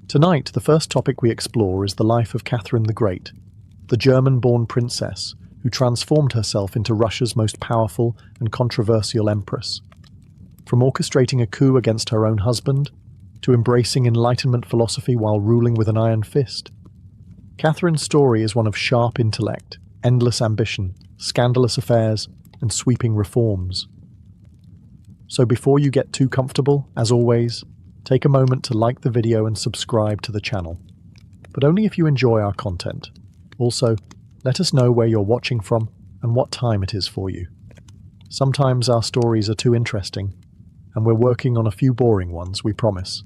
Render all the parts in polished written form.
Tonight, the first topic we explore is the life of Catherine the Great, the German-born princess who transformed herself into Russia's most powerful and controversial empress. From orchestrating a coup against her own husband, to embracing Enlightenment philosophy while ruling with an iron fist, Catherine's story is one of sharp intellect, endless ambition, scandalous affairs, and sweeping reforms. So before you get too comfortable, as always, take a moment to like the video and subscribe to the channel. But only if you enjoy our content. Also, let us know where you're watching from and what time it is for you. Sometimes our stories are too interesting, and we're working on a few boring ones, we promise.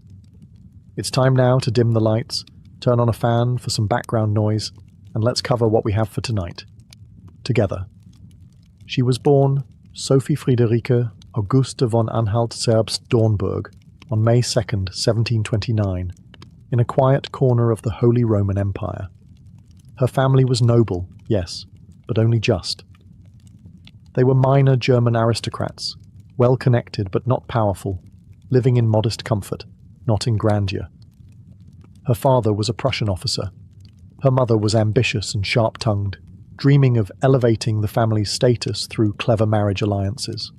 It's time now to dim the lights, turn on a fan for some background noise, and let's cover what we have for tonight. Together. She was born Sophie Friederike Auguste von Anhalt-Zerbst-Dornburg on May 2nd, 1729, in a quiet corner of the Holy Roman Empire. Her family was noble, yes, but only just. They were minor German aristocrats, well-connected but not powerful, living in modest comfort, not in grandeur. Her father was a Prussian officer. Her mother was ambitious and sharp-tongued, dreaming of elevating the family's status through clever marriage alliances.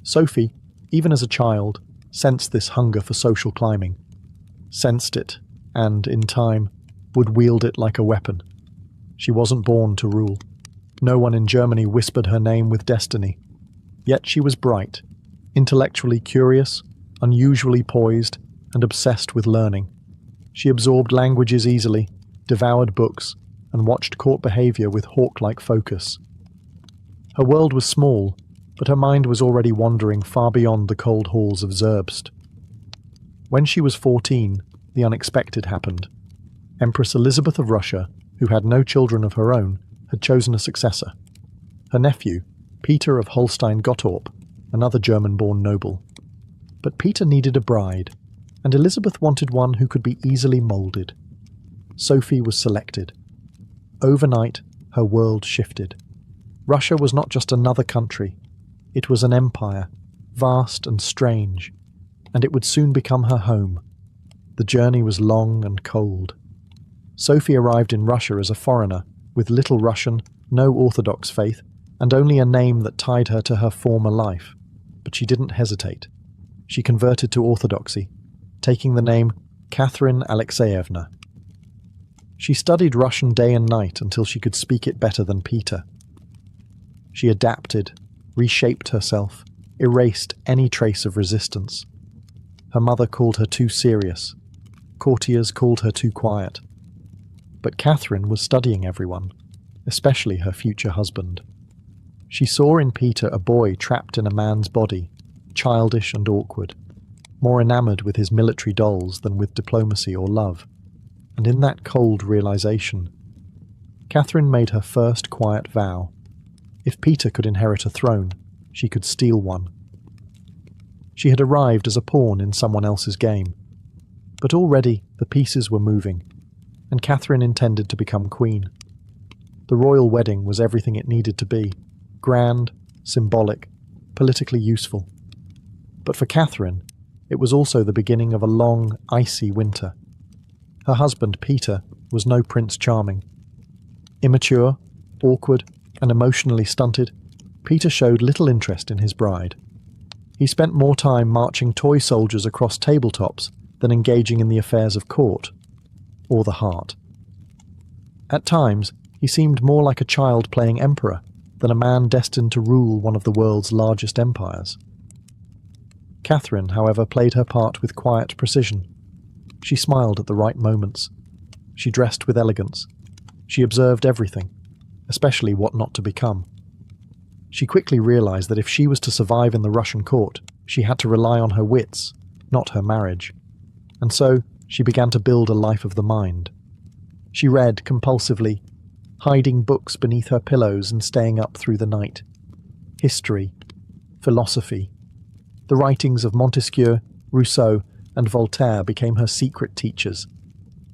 Sophie, even as a child, sensed this hunger for social climbing, sensed it, and, in time, would wield it like a weapon. She wasn't born to rule. No one in Germany whispered her name with destiny. Yet she was bright, intellectually curious, unusually poised, and obsessed with learning. She absorbed languages easily, devoured books, and watched court behavior with hawk-like focus. Her world was small, but her mind was already wandering far beyond the cold halls of Zerbst. When she was 14, the unexpected happened. Empress Elizabeth of Russia, who had no children of her own, had chosen a successor. Her nephew, Peter of Holstein-Gottorp, another German-born noble. But Peter needed a bride, and Elizabeth wanted one who could be easily moulded. Sophie was selected. Overnight, her world shifted. Russia was not just another country. It was an empire, vast and strange, and it would soon become her home. The journey was long and cold. Sophie arrived in Russia as a foreigner, with little Russian, no Orthodox faith, and only a name that tied her to her former life. But she didn't hesitate. She converted to Orthodoxy, taking the name Catherine Alexeyevna. She studied Russian day and night until she could speak it better than Peter. She adapted, reshaped herself, erased any trace of resistance. Her mother called her too serious. Courtiers called her too quiet. But Catherine was studying everyone, especially her future husband. She saw in Peter a boy trapped in a man's body, childish and awkward, more enamored with his military dolls than with diplomacy or love. And in that cold realization, Catherine made her first quiet vow. If Peter could inherit a throne, she could steal one. She had arrived as a pawn in someone else's game. But already the pieces were moving, and Catherine intended to become queen. The royal wedding was everything it needed to be, grand, symbolic, politically useful. But for Catherine, it was also the beginning of a long, icy winter. Her husband, Peter, was no Prince Charming. Immature, awkward, and emotionally stunted, Peter showed little interest in his bride. He spent more time marching toy soldiers across tabletops than engaging in the affairs of court, or the heart. At times, he seemed more like a child playing emperor than a man destined to rule one of the world's largest empires. Catherine, however, played her part with quiet precision. She smiled at the right moments. She dressed with elegance. She observed everything, especially what not to become. She quickly realized that if she was to survive in the Russian court, she had to rely on her wits, not her marriage. And so, she began to build a life of the mind. She read compulsively, hiding books beneath her pillows and staying up through the night. History, philosophy. The writings of Montesquieu, Rousseau, and Voltaire became her secret teachers.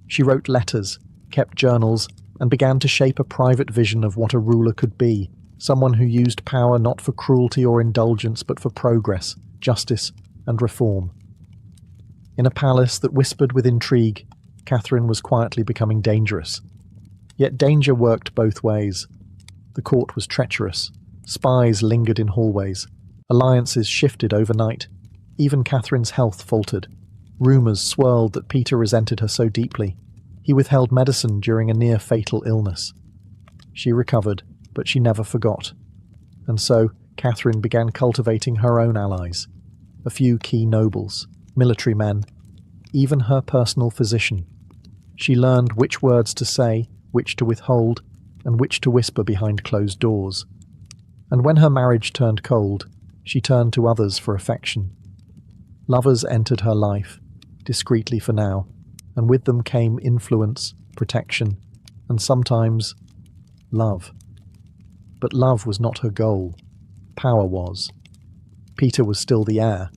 She wrote letters, kept journals, and began to shape a private vision of what a ruler could be, someone who used power not for cruelty or indulgence but for progress, justice, and reform. In a palace that whispered with intrigue, Catherine was quietly becoming dangerous. Yet danger worked both ways. The court was treacherous. Spies lingered in hallways. Alliances shifted overnight. Even Catherine's health faltered. Rumours swirled that Peter resented her so deeply. He withheld medicine during a near-fatal illness. She recovered, but she never forgot. And so, Catherine began cultivating her own allies. A few key nobles, military men, even her personal physician. She learned which words to say, which to withhold, and which to whisper behind closed doors. And when her marriage turned cold, she turned to others for affection. Lovers entered her life, discreetly for now, and with them came influence, protection, and sometimes love. But love was not her goal. Power was. Peter was still the heir.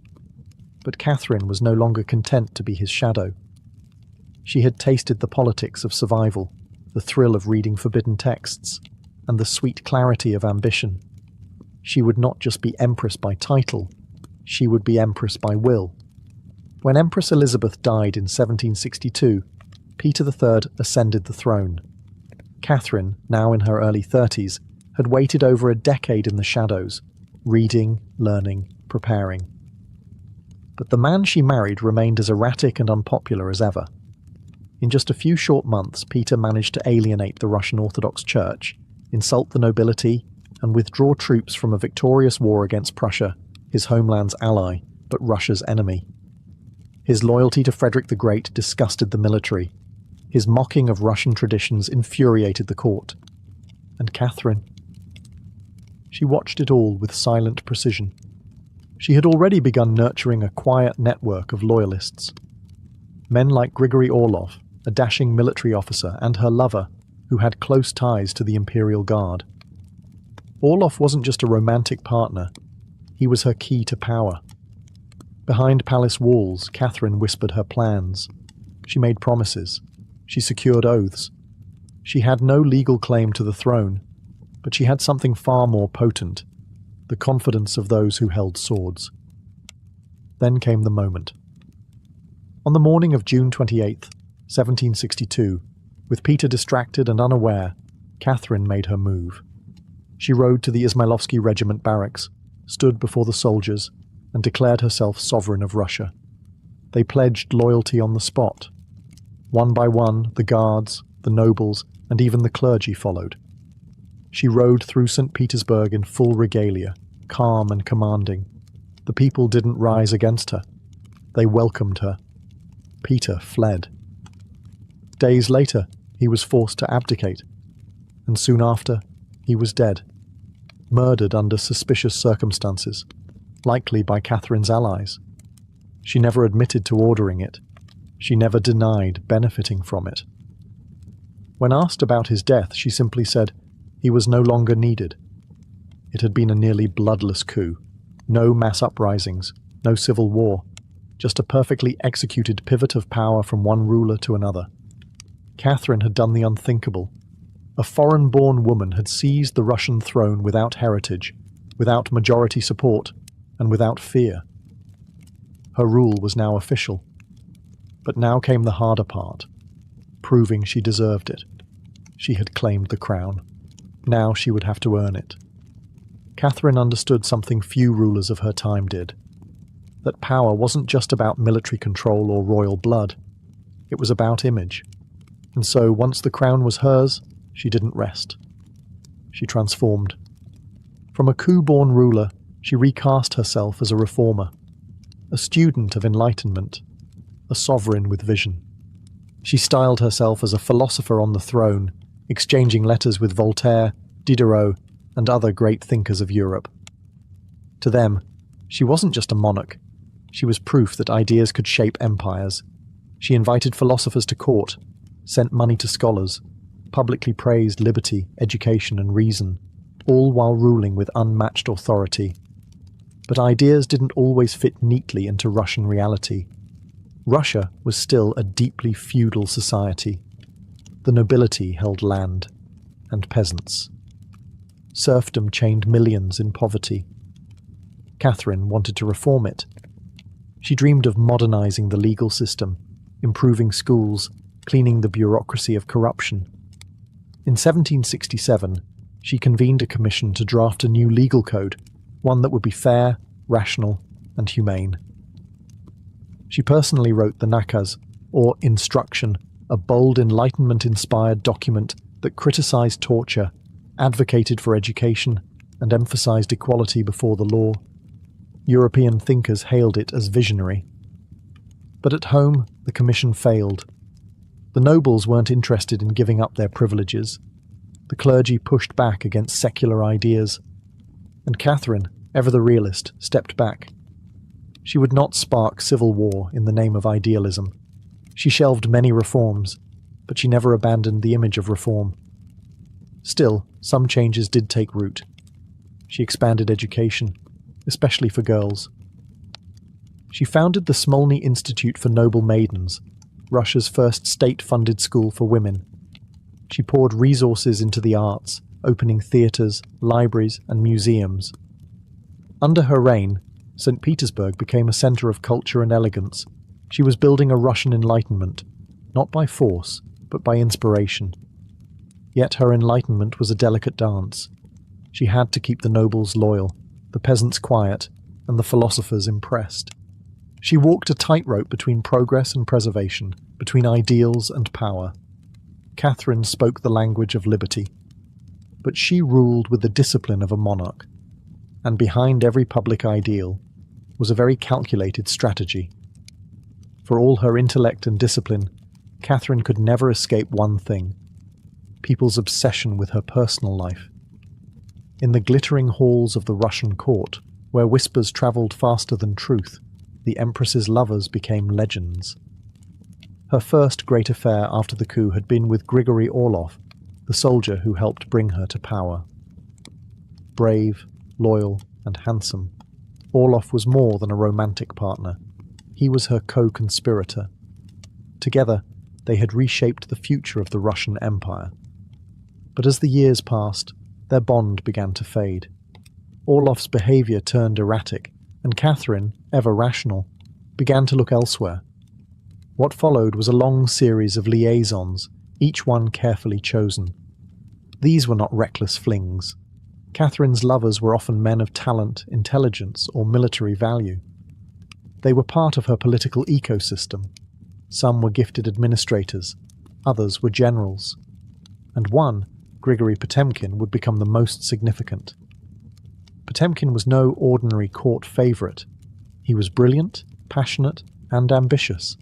But Catherine was no longer content to be his shadow. She had tasted the politics of survival, the thrill of reading forbidden texts, and the sweet clarity of ambition. She would not just be Empress by title, she would be Empress by will. When Empress Elizabeth died in 1762, Peter III ascended the throne. Catherine, now in her early 30s, had waited over a decade in the shadows, reading, learning, preparing. But the man she married remained as erratic and unpopular as ever. In just a few short months, Peter managed to alienate the Russian Orthodox Church, insult the nobility, and withdraw troops from a victorious war against Prussia, his homeland's ally, but Russia's enemy. His loyalty to Frederick the Great disgusted the military. His mocking of Russian traditions infuriated the court. And Catherine? She watched it all with silent precision. She had already begun nurturing a quiet network of loyalists. Men like Grigory Orlov, a dashing military officer, and her lover, who had close ties to the Imperial Guard. Orlov wasn't just a romantic partner, he was her key to power. Behind palace walls, Catherine whispered her plans. She made promises. She secured oaths. She had no legal claim to the throne, but she had something far more potent, the confidence of those who held swords. Then came the moment. On the morning of June 28th, 1762, with Peter distracted and unaware, Catherine made her move. She rode to the Izmailovsky regiment barracks, stood before the soldiers, and declared herself sovereign of Russia. They pledged loyalty on the spot. One by one, the guards, the nobles, and even the clergy followed. She rode through St. Petersburg in full regalia, calm and commanding. The people didn't rise against her. They welcomed her. Peter fled. Days later, he was forced to abdicate, and soon after, he was dead, murdered under suspicious circumstances, likely by Catherine's allies. She never admitted to ordering it. She never denied benefiting from it. When asked about his death, she simply said he was no longer needed. It had been a nearly bloodless coup. No mass uprisings, no civil war, just a perfectly executed pivot of power from one ruler to another. Catherine had done the unthinkable. A foreign-born woman had seized the Russian throne without heritage, without majority support, and without fear. Her rule was now official. But now came the harder part, proving she deserved it. She had claimed the crown. Now she would have to earn it. Catherine understood something few rulers of her time did, that power wasn't just about military control or royal blood. It was about image. And so, once the crown was hers, she didn't rest. She transformed. From a coup-born ruler, she recast herself as a reformer, a student of enlightenment, a sovereign with vision. She styled herself as a philosopher on the throne, exchanging letters with Voltaire, Diderot, and other great thinkers of Europe. To them, she wasn't just a monarch. She was proof that ideas could shape empires. She invited philosophers to court, sent money to scholars, publicly praised liberty, education, and reason, all while ruling with unmatched authority. But ideas didn't always fit neatly into Russian reality. Russia was still a deeply feudal society. The nobility held land, and peasants. Serfdom chained millions in poverty. Catherine wanted to reform it. She dreamed of modernizing the legal system, improving schools, cleaning the bureaucracy of corruption. In 1767, she convened a commission to draft a new legal code, one that would be fair, rational, and humane. She personally wrote the Nakaz, or Instruction, a bold Enlightenment-inspired document that criticized torture, advocated for education, and emphasized equality before the law. European thinkers hailed it as visionary. But at home, the commission failed. The nobles weren't interested in giving up their privileges. The clergy pushed back against secular ideas. And Catherine, ever the realist, stepped back. She would not spark civil war in the name of idealism. She shelved many reforms, but she never abandoned the image of reform. Still, some changes did take root. She expanded education, especially for girls. She founded the Smolny Institute for Noble Maidens, Russia's first state-funded school for women. She poured resources into the arts, opening theatres, libraries, and museums. Under her reign, St. Petersburg became a centre of culture and elegance. She was building a Russian enlightenment, not by force, but by inspiration. Yet her enlightenment was a delicate dance. She had to keep the nobles loyal, the peasants quiet, and the philosophers impressed. She walked a tightrope between progress and preservation, between ideals and power. Catherine spoke the language of liberty, but she ruled with the discipline of a monarch, and behind every public ideal was a very calculated strategy. For all her intellect and discipline, Catherine could never escape one thing: people's obsession with her personal life. In the glittering halls of the Russian court, where whispers travelled faster than truth, the Empress's lovers became legends. Her first great affair after the coup had been with Grigory Orlov, the soldier who helped bring her to power. Brave, loyal, and handsome, Orlov was more than a romantic partner. He was her co-conspirator. Together, they had reshaped the future of the Russian Empire. But as the years passed, their bond began to fade. Orlov's behaviour turned erratic, and Catherine, ever rational, began to look elsewhere. What followed was a long series of liaisons, each one carefully chosen. These were not reckless flings. Catherine's lovers were often men of talent, intelligence, or military value. They were part of her political ecosystem. Some were gifted administrators, others were generals. And one, Grigory Potemkin, would become the most significant. Potemkin was no ordinary court favourite. He was brilliant, passionate, and ambitious.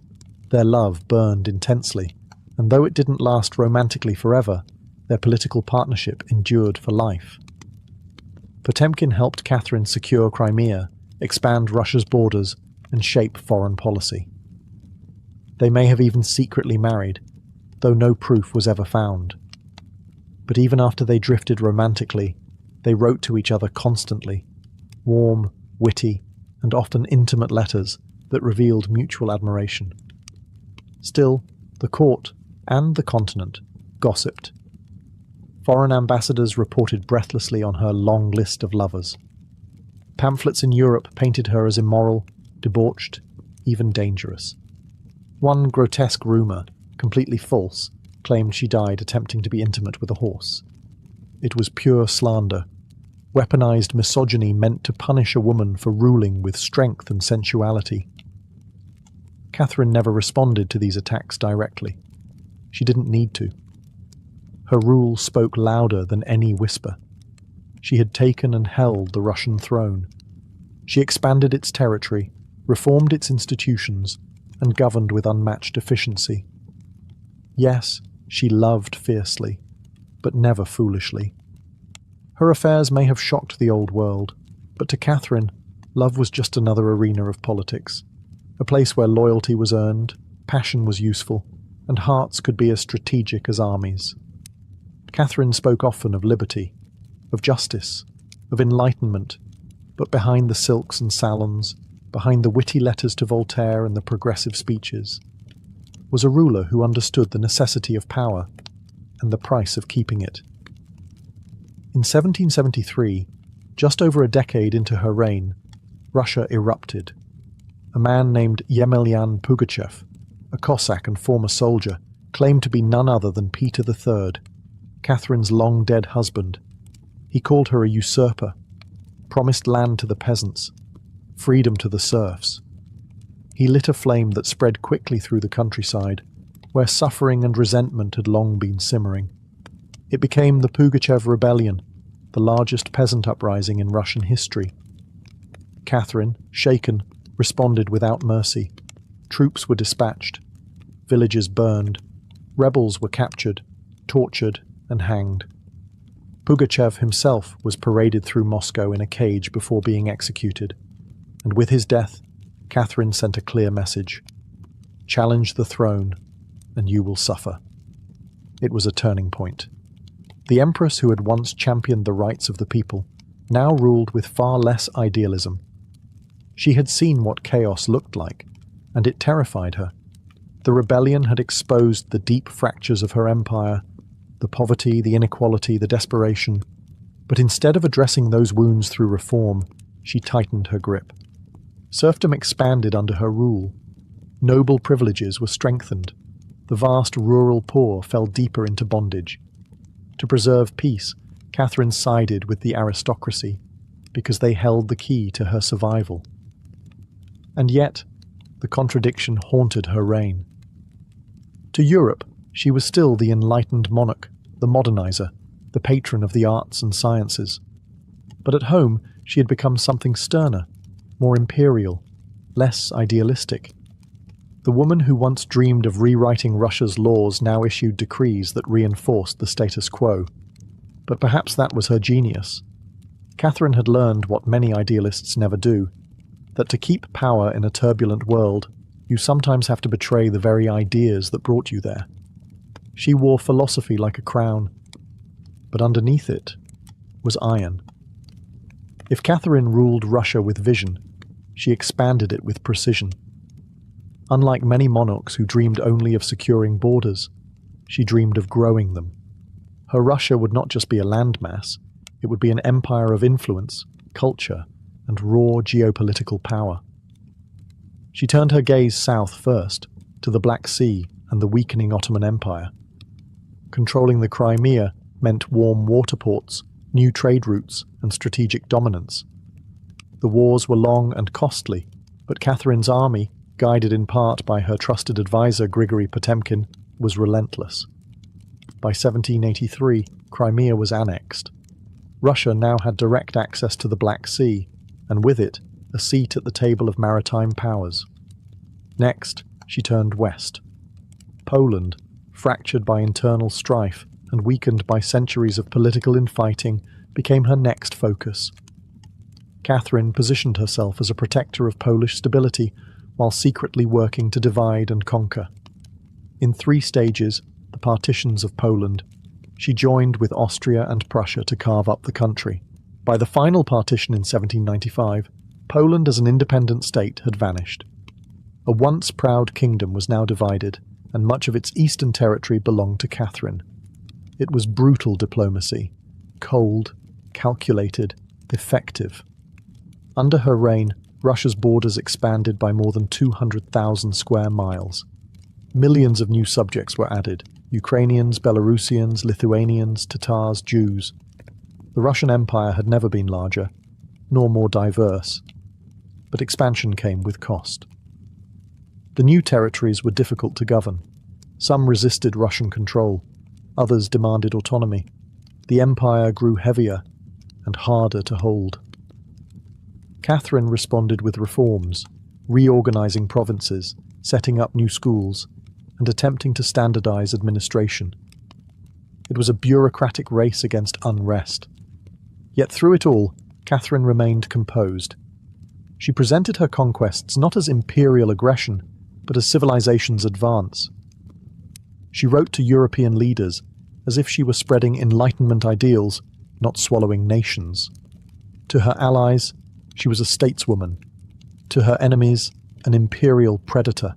Their love burned intensely, and though it didn't last romantically forever, their political partnership endured for life. Potemkin helped Catherine secure Crimea, expand Russia's borders, and shape foreign policy. They may have even secretly married, though no proof was ever found. But even after they drifted romantically, they wrote to each other constantly, warm, witty, and often intimate letters that revealed mutual admiration. Still, the court, and the continent, gossiped. Foreign ambassadors reported breathlessly on her long list of lovers. Pamphlets in Europe painted her as immoral, debauched, even dangerous. One grotesque rumour, completely false, claimed she died attempting to be intimate with a horse. It was pure slander, weaponized misogyny meant to punish a woman for ruling with strength and sensuality. Catherine never responded to these attacks directly. She didn't need to. Her rule spoke louder than any whisper. She had taken and held the Russian throne. She expanded its territory, reformed its institutions, and governed with unmatched efficiency. Yes, she loved fiercely, but never foolishly. Her affairs may have shocked the old world, but to Catherine, love was just another arena of politics, a place where loyalty was earned, passion was useful, and hearts could be as strategic as armies. Catherine spoke often of liberty, of justice, of enlightenment, but behind the silks and salons, behind the witty letters to Voltaire and the progressive speeches, was a ruler who understood the necessity of power and the price of keeping it. In 1773, just over a decade into her reign, Russia erupted. A man named Yemelyan Pugachev, a Cossack and former soldier, claimed to be none other than Peter III, Catherine's long-dead husband. He called her a usurper, promised land to the peasants, freedom to the serfs. He lit a flame that spread quickly through the countryside, where suffering and resentment had long been simmering. It became the Pugachev Rebellion, the largest peasant uprising in Russian history. Catherine, shaken, responded without mercy. Troops were dispatched, villages burned, rebels were captured, tortured, and hanged. Pugachev himself was paraded through Moscow in a cage before being executed, and with his death, Catherine sent a clear message: challenge the throne, and you will suffer. It was a turning point. The empress who had once championed the rights of the people now ruled with far less idealism. She had seen what chaos looked like, and it terrified her. The rebellion had exposed the deep fractures of her empire, the poverty, the inequality, the desperation. But instead of addressing those wounds through reform, she tightened her grip. Serfdom expanded under her rule. Noble privileges were strengthened. The vast rural poor fell deeper into bondage. To preserve peace, Catherine sided with the aristocracy, because they held the key to her survival. And yet, the contradiction haunted her reign. To Europe, she was still the enlightened monarch, the modernizer, the patron of the arts and sciences. But at home, she had become something sterner, more imperial, less idealistic. The woman who once dreamed of rewriting Russia's laws now issued decrees that reinforced the status quo. But perhaps that was her genius. Catherine had learned what many idealists never do, that to keep power in a turbulent world, you sometimes have to betray the very ideas that brought you there. She wore philosophy like a crown, but underneath it was iron. If Catherine ruled Russia with vision, she expanded it with precision. Unlike many monarchs who dreamed only of securing borders, she dreamed of growing them. Her Russia would not just be a landmass, it would be an empire of influence, culture, and raw geopolitical power. She turned her gaze south first, to the Black Sea and the weakening Ottoman Empire. Controlling the Crimea meant warm water ports, new trade routes, and strategic dominance. The wars were long and costly, but Catherine's army, guided in part by her trusted advisor Grigory Potemkin, was relentless. By 1783, Crimea was annexed. Russia now had direct access to the Black Sea, and with it, a seat at the table of maritime powers. Next, she turned west. Poland, fractured by internal strife and weakened by centuries of political infighting, became her next focus. Catherine positioned herself as a protector of Polish stability while secretly working to divide and conquer. In 3 stages, the partitions of Poland, she joined with Austria and Prussia to carve up the country. By the final partition in 1795, Poland as an independent state had vanished. A once proud kingdom was now divided, and much of its eastern territory belonged to Catherine. It was brutal diplomacy, cold, calculated, effective. Under her reign, Russia's borders expanded by more than 200,000 square miles. Millions of new subjects were added: Ukrainians, Belarusians, Lithuanians, Tatars, Jews. The Russian Empire had never been larger, nor more diverse. But expansion came with cost. The new territories were difficult to govern. Some resisted Russian control, others demanded autonomy. The empire grew heavier and harder to hold. Catherine responded with reforms, reorganizing provinces, setting up new schools, and attempting to standardize administration. It was a bureaucratic race against unrest. Yet through it all, Catherine remained composed. She presented her conquests not as imperial aggression, but as civilization's advance. She wrote to European leaders as if she were spreading Enlightenment ideals, not swallowing nations. To her allies, she was a stateswoman. To her enemies, an imperial predator.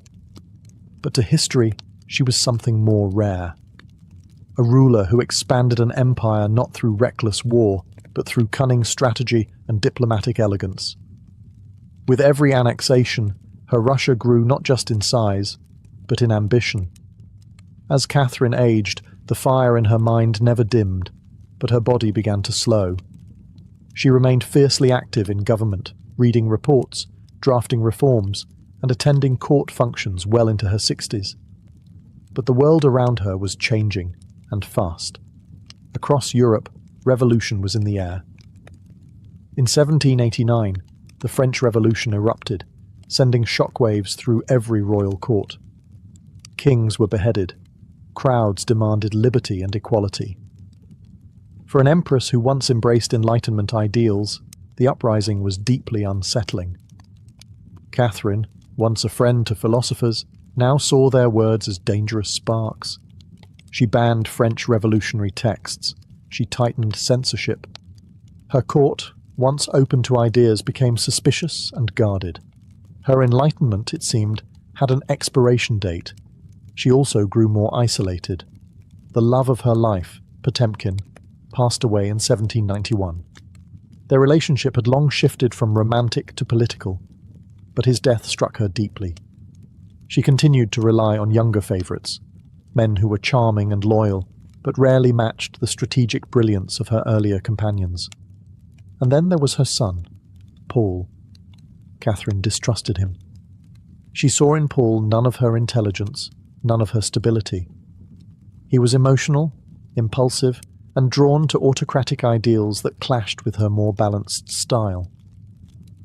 But to history, she was something more rare. A ruler who expanded an empire not through reckless war, but through cunning strategy and diplomatic elegance. With every annexation, her Russia grew not just in size, but in ambition. As Catherine aged, the fire in her mind never dimmed, but her body began to slow. She remained fiercely active in government, reading reports, drafting reforms, and attending court functions well into her 60s. But the world around her was changing, and fast. Across Europe, revolution was in the air. In 1789, the French Revolution erupted, sending shockwaves through every royal court. Kings were beheaded. Crowds demanded liberty and equality. For an empress who once embraced Enlightenment ideals, the uprising was deeply unsettling. Catherine, once a friend to philosophers, now saw their words as dangerous sparks. She banned French revolutionary texts. She tightened censorship. Her court, once open to ideas, became suspicious and guarded. Her enlightenment, it seemed, had an expiration date. She also grew more isolated. The love of her life, Potemkin, passed away in 1791. Their relationship had long shifted from romantic to political, but his death struck her deeply. She continued to rely on younger favourites, men who were charming and loyal, but rarely matched the strategic brilliance of her earlier companions. And then there was her son, Paul. Catherine distrusted him. She saw in Paul none of her intelligence, none of her stability. He was emotional, impulsive, and drawn to autocratic ideals that clashed with her more balanced style.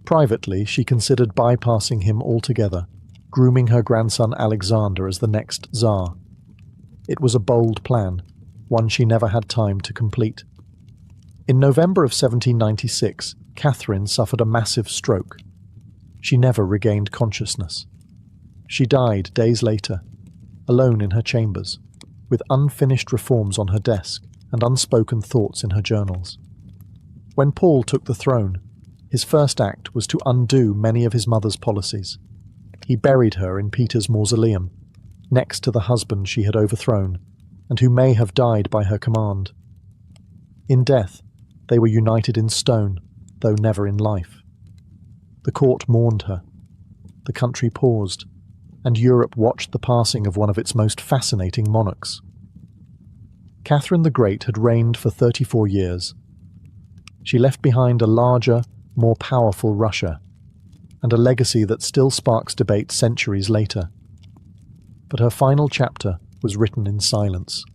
Privately, she considered bypassing him altogether, grooming her grandson Alexander as the next Tsar. It was a bold plan, one she never had time to complete. In November of 1796, Catherine suffered a massive stroke. She never regained consciousness. She died days later, alone in her chambers, with unfinished reforms on her desk and unspoken thoughts in her journals. When Paul took the throne, his first act was to undo many of his mother's policies. He buried her in Peter's mausoleum, next to the husband she had overthrown, and who may have died by her command. In death, they were united in stone, though never in life. The court mourned her. The country paused, and Europe watched the passing of one of its most fascinating monarchs. Catherine the Great had reigned for 34 years. She left behind a larger, more powerful Russia, and a legacy that still sparks debate centuries later. But her final chapter was written in silence.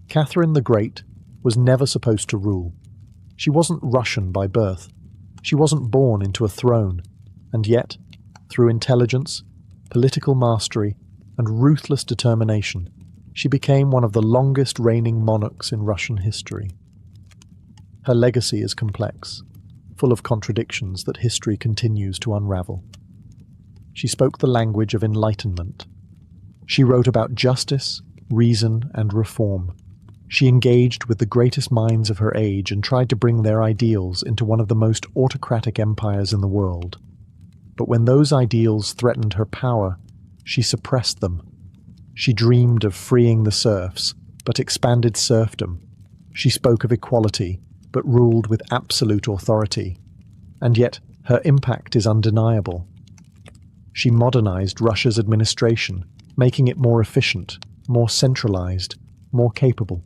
Catherine the Great was never supposed to rule. She wasn't Russian by birth. She wasn't born into a throne, and yet, through intelligence, political mastery, and ruthless determination, she became one of the longest reigning monarchs in Russian history. Her legacy is complex, full of contradictions that history continues to unravel. She spoke the language of enlightenment. She wrote about justice, reason, and reform. She engaged with the greatest minds of her age and tried to bring their ideals into one of the most autocratic empires in the world. But when those ideals threatened her power, she suppressed them. She dreamed of freeing the serfs, but expanded serfdom. She spoke of equality, but ruled with absolute authority. And yet, her impact is undeniable. She modernized Russia's administration, making it more efficient, more centralized, more capable.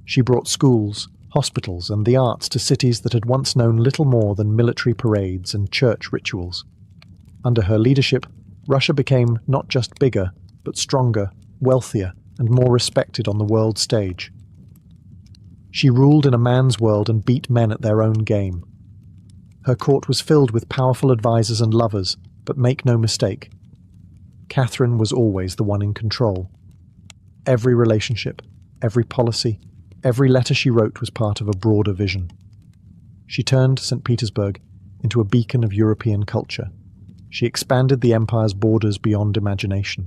She brought schools, hospitals, and the arts to cities that had once known little more than military parades and church rituals. Under her leadership, Russia became not just bigger, but stronger, wealthier, and more respected on the world stage. She ruled in a man's world and beat men at their own game. Her court was filled with powerful advisors and lovers, but make no mistake, Catherine was always the one in control. Every relationship, every policy, every letter she wrote was part of a broader vision. She turned St. Petersburg into a beacon of European culture. She expanded the empire's borders beyond imagination,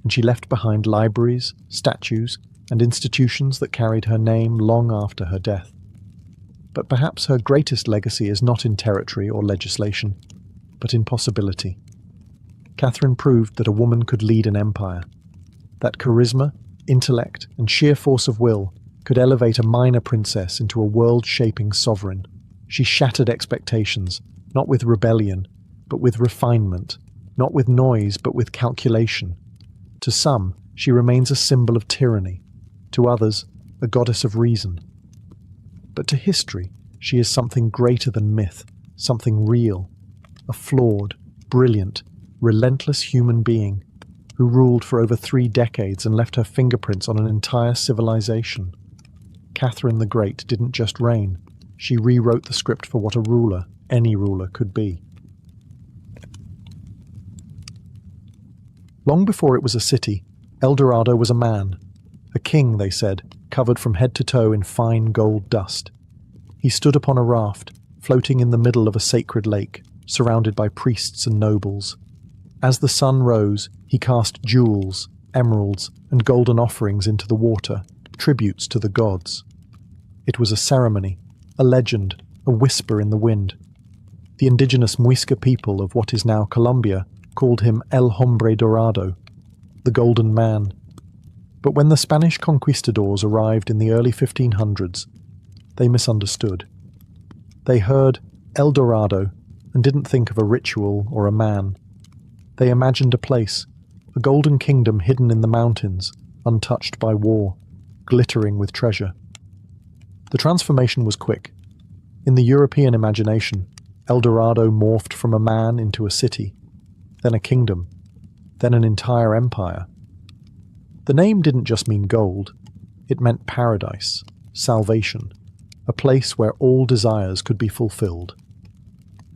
and she left behind libraries, statues, and institutions that carried her name long after her death. But perhaps her greatest legacy is not in territory or legislation, but in possibility. Catherine proved that a woman could lead an empire, that charisma, intellect, and sheer force of will could elevate a minor princess into a world-shaping sovereign. She shattered expectations, not with rebellion, but with refinement, not with noise, but with calculation. To some, she remains a symbol of tyranny, to others, a goddess of reason. But to history, she is something greater than myth, something real, a flawed, brilliant, relentless human being who ruled for over 3 decades and left her fingerprints on an entire civilization. Catherine the Great didn't just reign, she rewrote the script for what a ruler, any ruler, could be. Long before it was a city, El Dorado was a man, a king, they said, covered from head to toe in fine gold dust. He stood upon a raft, floating in the middle of a sacred lake, surrounded by priests and nobles. As the sun rose, he cast jewels, emeralds, and golden offerings into the water, tributes to the gods. It was a ceremony, a legend, a whisper in the wind. The indigenous Muisca people of what is now Colombia called him El Hombre Dorado, the Golden Man. But when the Spanish conquistadors arrived in the early 1500s, they misunderstood. They heard El Dorado and didn't think of a ritual or a man. They imagined a place, a golden kingdom hidden in the mountains, untouched by war, glittering with treasure. The transformation was quick. In the European imagination, El Dorado morphed from a man into a city, then a kingdom, then an entire empire. The name didn't just mean gold, it meant paradise, salvation, a place where all desires could be fulfilled.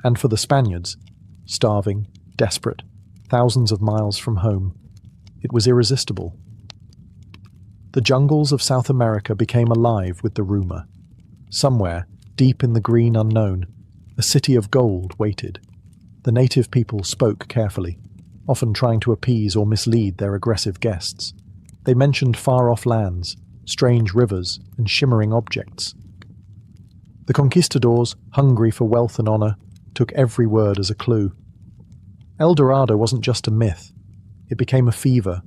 And for the Spaniards, starving, desperate, thousands of miles from home, it was irresistible. The jungles of South America became alive with the rumor. Somewhere, deep in the green unknown, a city of gold waited. The native people spoke carefully, often trying to appease or mislead their aggressive guests. They mentioned far-off lands, strange rivers, and shimmering objects. The conquistadors, hungry for wealth and honor, took every word as a clue. El Dorado wasn't just a myth, it became a fever.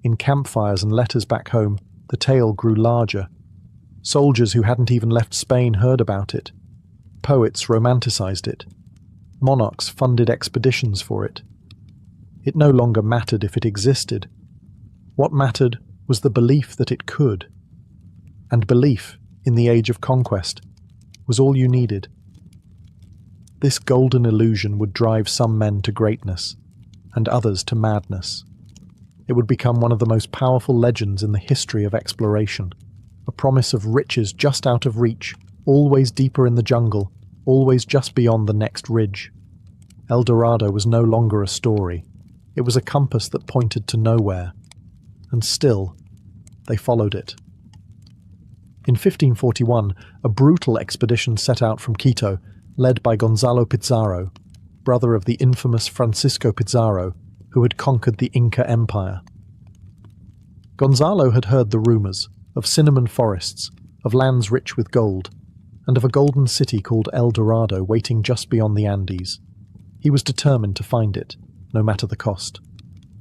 In campfires and letters back home, the tale grew larger. Soldiers who hadn't even left Spain heard about it. Poets romanticized it. Monarchs funded expeditions for it. It no longer mattered if it existed. What mattered was the belief that it could. And belief, in the age of conquest, was all you needed. This golden illusion would drive some men to greatness, and others to madness. It would become one of the most powerful legends in the history of exploration, a promise of riches just out of reach, always deeper in the jungle, always just beyond the next ridge. El Dorado was no longer a story. It was a compass that pointed to nowhere. And still, they followed it. In 1541, a brutal expedition set out from Quito, led by Gonzalo Pizarro, brother of the infamous Francisco Pizarro, who had conquered the Inca Empire. Gonzalo had heard the rumors of cinnamon forests, of lands rich with gold, and of a golden city called El Dorado waiting just beyond the Andes. He was determined to find it, no matter the cost.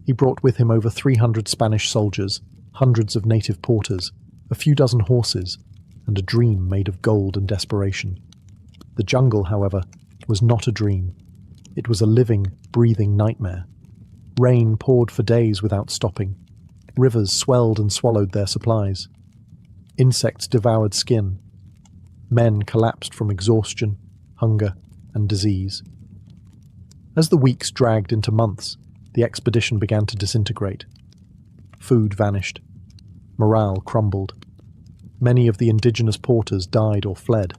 He brought with him over 300 Spanish soldiers, hundreds of native porters, a few dozen horses, and a dream made of gold and desperation. The jungle, however, was not a dream. It was a living, breathing nightmare. Rain poured for days without stopping. Rivers swelled and swallowed their supplies. Insects devoured skin. Men collapsed from exhaustion, hunger, and disease. As the weeks dragged into months, the expedition began to disintegrate. Food vanished. Morale crumbled. Many of the indigenous porters died or fled.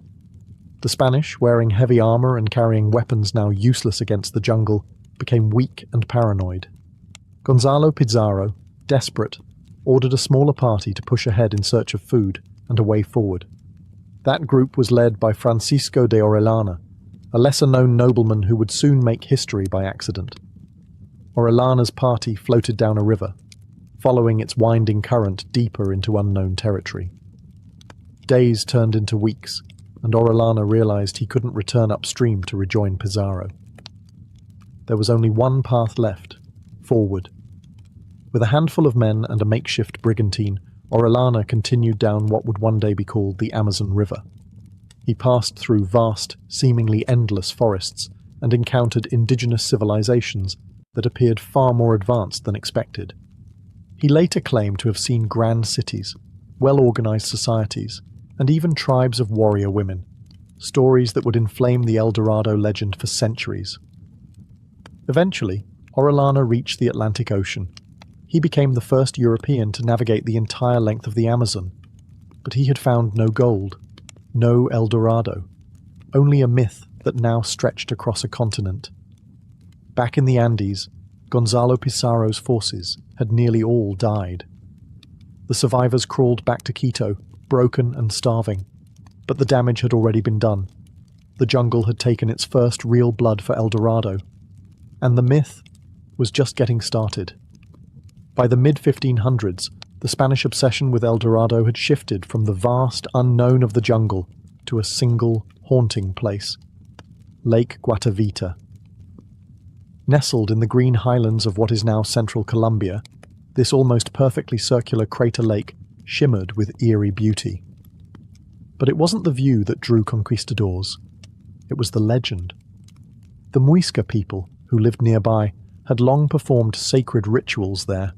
The Spanish, wearing heavy armor and carrying weapons now useless against the jungle, became weak and paranoid. Gonzalo Pizarro, desperate, ordered a smaller party to push ahead in search of food and a way forward. That group was led by Francisco de Orellana, a lesser-known nobleman who would soon make history by accident. Orellana's party floated down a river, following its winding current deeper into unknown territory. Days turned into weeks, and Orellana realized he couldn't return upstream to rejoin Pizarro. There was only one path left, forward. With a handful of men and a makeshift brigantine, Orellana continued down what would one day be called the Amazon River. He passed through vast, seemingly endless forests and encountered indigenous civilizations that appeared far more advanced than expected. He later claimed to have seen grand cities, well-organized societies, and even tribes of warrior women, stories that would inflame the El Dorado legend for centuries. Eventually, Orellana reached the Atlantic Ocean. He became the first European to navigate the entire length of the Amazon, but he had found no gold, no El Dorado, only a myth that now stretched across a continent. Back in the Andes, Gonzalo Pizarro's forces had nearly all died. The survivors crawled back to Quito, broken and starving, but the damage had already been done. The jungle had taken its first real blood for El Dorado, and the myth was just getting started. By the mid-1500s, the Spanish obsession with El Dorado had shifted from the vast unknown of the jungle to a single, haunting place: Lake Guatavita. Nestled in the green highlands of what is now central Colombia, this almost perfectly circular crater lake shimmered with eerie beauty. But it wasn't the view that drew conquistadors. It was the legend. The Muisca people, who lived nearby, had long performed sacred rituals there.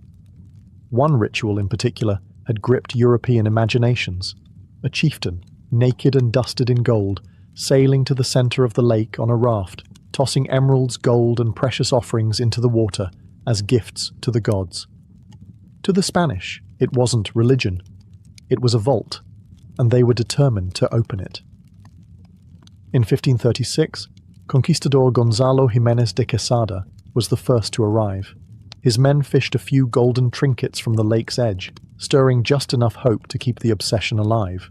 One ritual in particular had gripped European imaginations: a chieftain, naked and dusted in gold, sailing to the center of the lake on a raft, tossing emeralds, gold, and precious offerings into the water as gifts to the gods. To the Spanish, it wasn't religion. It was a vault, and they were determined to open it. In 1536, conquistador Gonzalo Jiménez de Quesada was the first to arrive. His men fished a few golden trinkets from the lake's edge, stirring just enough hope to keep the obsession alive.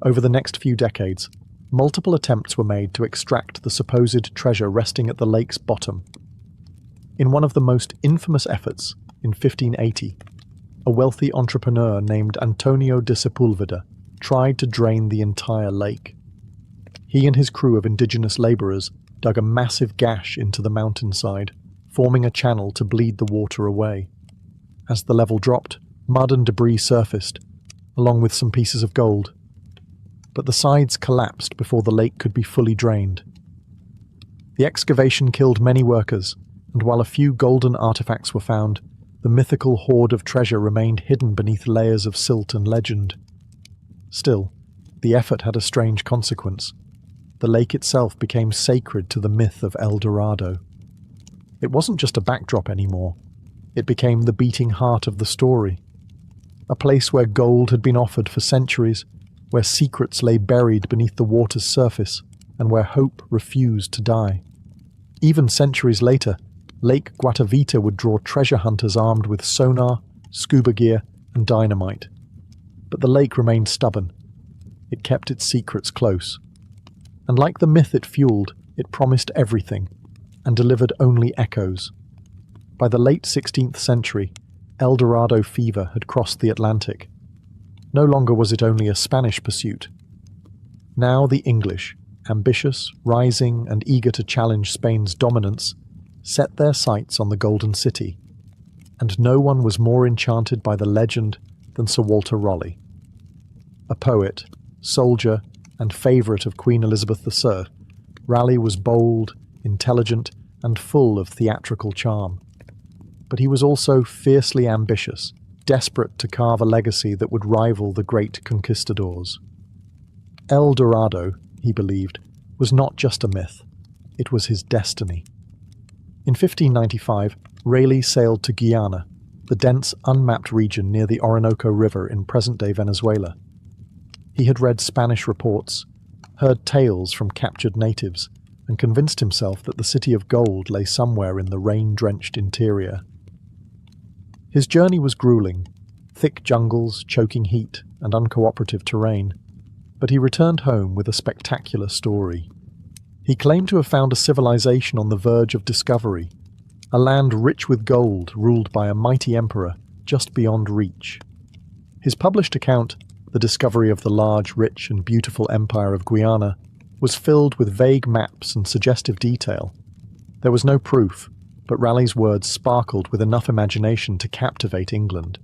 Over the next few decades, multiple attempts were made to extract the supposed treasure resting at the lake's bottom. In one of the most infamous efforts, in 1580, a wealthy entrepreneur named Antonio de Sepúlveda tried to drain the entire lake. He and his crew of indigenous laborers dug a massive gash into the mountainside, forming a channel to bleed the water away. As the level dropped, mud and debris surfaced, along with some pieces of gold. But the sides collapsed before the lake could be fully drained. The excavation killed many workers, and while a few golden artifacts were found, the mythical hoard of treasure remained hidden beneath layers of silt and legend. Still, the effort had a strange consequence. The lake itself became sacred to the myth of El Dorado. It wasn't just a backdrop anymore. It became the beating heart of the story. A place where gold had been offered for centuries, where secrets lay buried beneath the water's surface, and where hope refused to die. Even centuries later, Lake Guatavita would draw treasure hunters armed with sonar, scuba gear, and dynamite. But the lake remained stubborn. It kept its secrets close. And like the myth it fueled, it promised everything, and delivered only echoes. By the late 16th century, El Dorado fever had crossed the Atlantic. No longer was it only a Spanish pursuit. Now the English, ambitious, rising, and eager to challenge Spain's dominance, set their sights on the Golden City, and no one was more enchanted by the legend than Sir Walter Raleigh. A poet, soldier, and favourite of Queen Elizabeth II, Raleigh was bold, intelligent, and full of theatrical charm. But he was also fiercely ambitious, desperate to carve a legacy that would rival the great conquistadors. El Dorado, he believed, was not just a myth, it was his destiny. In 1595, Raleigh sailed to Guyana, the dense, unmapped region near the Orinoco River in present-day Venezuela. He had read Spanish reports, heard tales from captured natives, and convinced himself that the city of gold lay somewhere in the rain-drenched interior. His journey was grueling, thick jungles, choking heat, and uncooperative terrain, but he returned home with a spectacular story. He claimed to have found a civilization on the verge of discovery, a land rich with gold ruled by a mighty emperor just beyond reach. His published account, The Discovery of the Large, Rich, and Beautiful Empire of Guyana, was filled with vague maps and suggestive detail. There was no proof, but Raleigh's words sparkled with enough imagination to captivate England.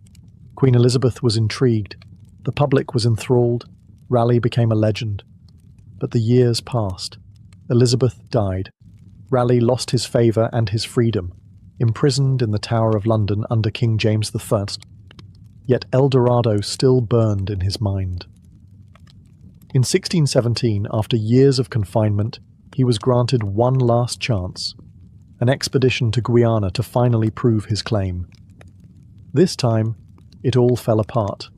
Queen Elizabeth was intrigued, the public was enthralled, Raleigh became a legend. But the years passed. Elizabeth died. Raleigh lost his favour and his freedom, imprisoned in the Tower of London under King James I, yet El Dorado still burned in his mind. In 1617, after years of confinement, he was granted one last chance, an expedition to Guyana to finally prove his claim. This time, it all fell apart.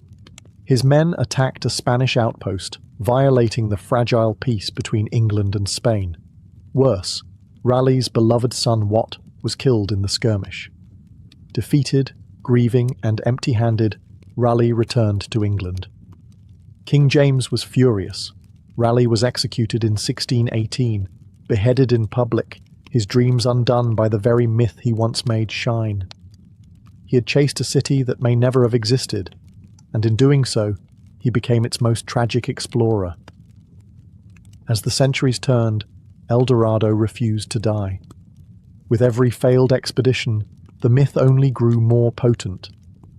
His men attacked a Spanish outpost, violating the fragile peace between England and Spain. Worse, Raleigh's beloved son Wat was killed in the skirmish. Defeated, grieving, and empty-handed, Raleigh returned to England. King James was furious. Raleigh was executed in 1618, beheaded in public, his dreams undone by the very myth he once made shine. He had chased a city that may never have existed, and in doing so, he became its most tragic explorer. As the centuries turned, El Dorado refused to die. With every failed expedition, the myth only grew more potent,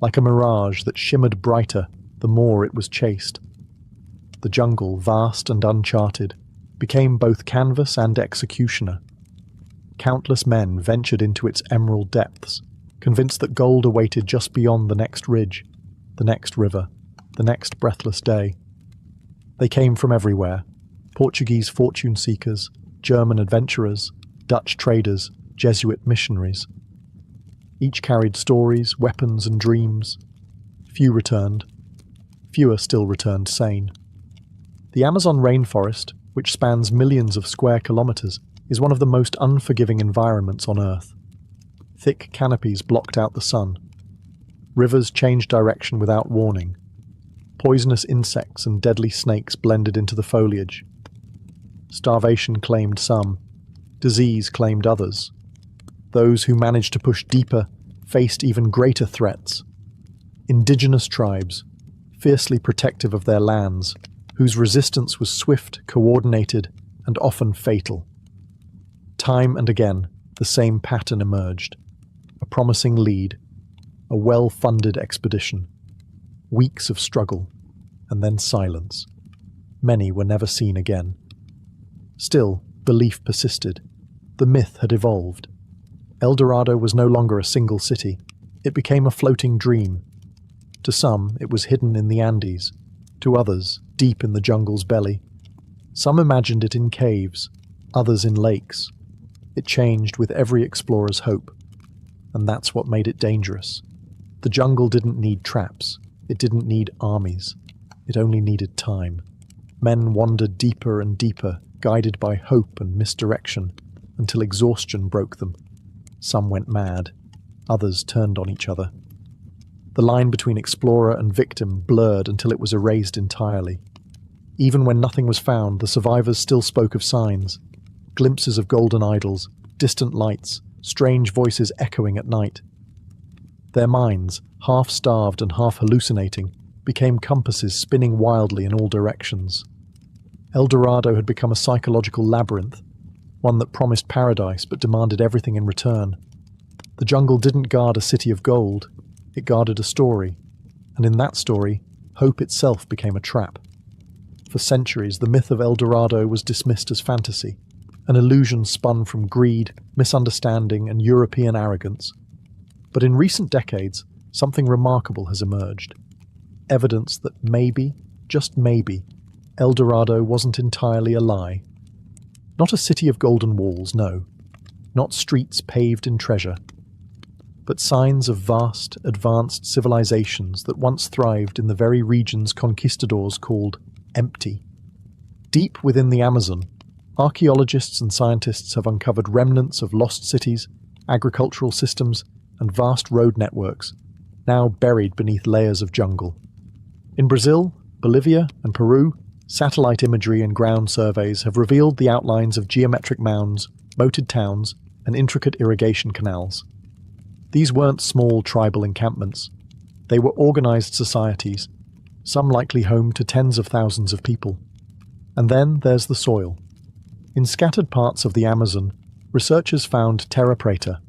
like a mirage that shimmered brighter the more it was chased. The jungle, vast and uncharted, became both canvas and executioner. Countless men ventured into its emerald depths, convinced that gold awaited just beyond the next ridge, the next river, the next breathless day. They came from everywhere: Portuguese fortune seekers, German adventurers, Dutch traders, Jesuit missionaries. Each carried stories, weapons, and dreams. Few returned. Fewer still returned sane. The Amazon rainforest, which spans millions of square kilometers, is one of the most unforgiving environments on Earth. Thick canopies blocked out the sun. Rivers changed direction without warning. Poisonous insects and deadly snakes blended into the foliage. Starvation claimed some. Disease claimed others. Those who managed to push deeper faced even greater threats. Indigenous tribes, fiercely protective of their lands, whose resistance was swift, coordinated, and often fatal. Time and again, the same pattern emerged. A promising lead, a well-funded expedition. Weeks of struggle, and then silence. Many were never seen again. Still, belief persisted. The myth had evolved. El Dorado was no longer a single city. It became a floating dream. To some, it was hidden in the Andes. To others, deep in the jungle's belly. Some imagined it in caves, others in lakes. It changed with every explorer's hope. And that's what made it dangerous. The jungle didn't need traps. It didn't need armies. It only needed time. Men wandered deeper and deeper, guided by hope and misdirection, until exhaustion broke them. Some went mad. Others turned on each other. The line between explorer and victim blurred until it was erased entirely. Even when nothing was found, the survivors still spoke of signs. Glimpses of golden idols, distant lights, strange voices echoing at night. Their minds, half-starved and half-hallucinating, became compasses spinning wildly in all directions. El Dorado had become a psychological labyrinth, one that promised paradise but demanded everything in return. The jungle didn't guard a city of gold, it guarded a story, and in that story, hope itself became a trap. For centuries, the myth of El Dorado was dismissed as fantasy, an illusion spun from greed, misunderstanding, and European arrogance. But in recent decades, something remarkable has emerged. Evidence that maybe, just maybe, El Dorado wasn't entirely a lie. Not a city of golden walls, no. Not streets paved in treasure. But signs of vast, advanced civilizations that once thrived in the very regions conquistadors called empty. Deep within the Amazon, archaeologists and scientists have uncovered remnants of lost cities, agricultural systems, and vast road networks, now buried beneath layers of jungle. In Brazil, Bolivia, and Peru, satellite imagery and ground surveys have revealed the outlines of geometric mounds, moated towns, and intricate irrigation canals. These weren't small tribal encampments. They were organized societies, some likely home to tens of thousands of people. And then there's the soil. In scattered parts of the Amazon, researchers found terra preta,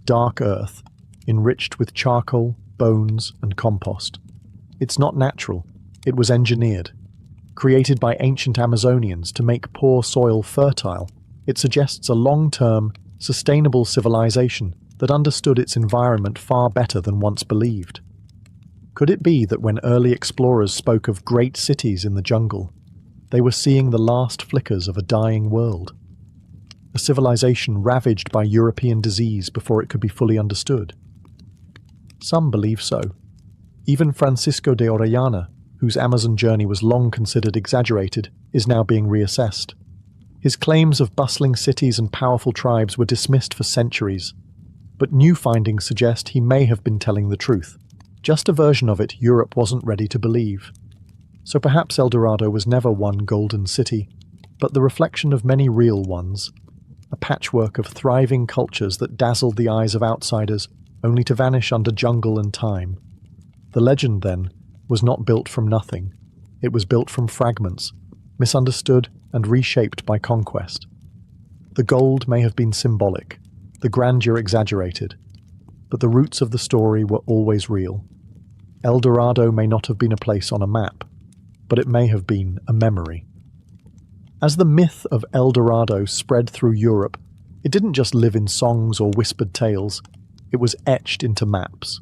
dark earth, enriched with charcoal, bones, and compost. It's not natural, it was engineered. Created by ancient Amazonians to make poor soil fertile, it suggests a long-term, sustainable civilization that understood its environment far better than once believed? Could it be that when early explorers spoke of great cities in the jungle, they were seeing the last flickers of a dying world? A civilization ravaged by European disease before it could be fully understood? Some believe so. Even Francisco de Orellana, whose Amazon journey was long considered exaggerated, is now being reassessed. His claims of bustling cities and powerful tribes were dismissed for centuries, but new findings suggest he may have been telling the truth, just a version of it Europe wasn't ready to believe. So perhaps El Dorado was never one golden city, but the reflection of many real ones, a patchwork of thriving cultures that dazzled the eyes of outsiders only to vanish under jungle and time. The legend, then, was not built from nothing. It was built from fragments, misunderstood and reshaped by conquest. The gold may have been symbolic, the grandeur exaggerated, but the roots of the story were always real. El Dorado may not have been a place on a map, but it may have been a memory. As the myth of El Dorado spread through Europe, it didn't just live in songs or whispered tales, it was etched into maps.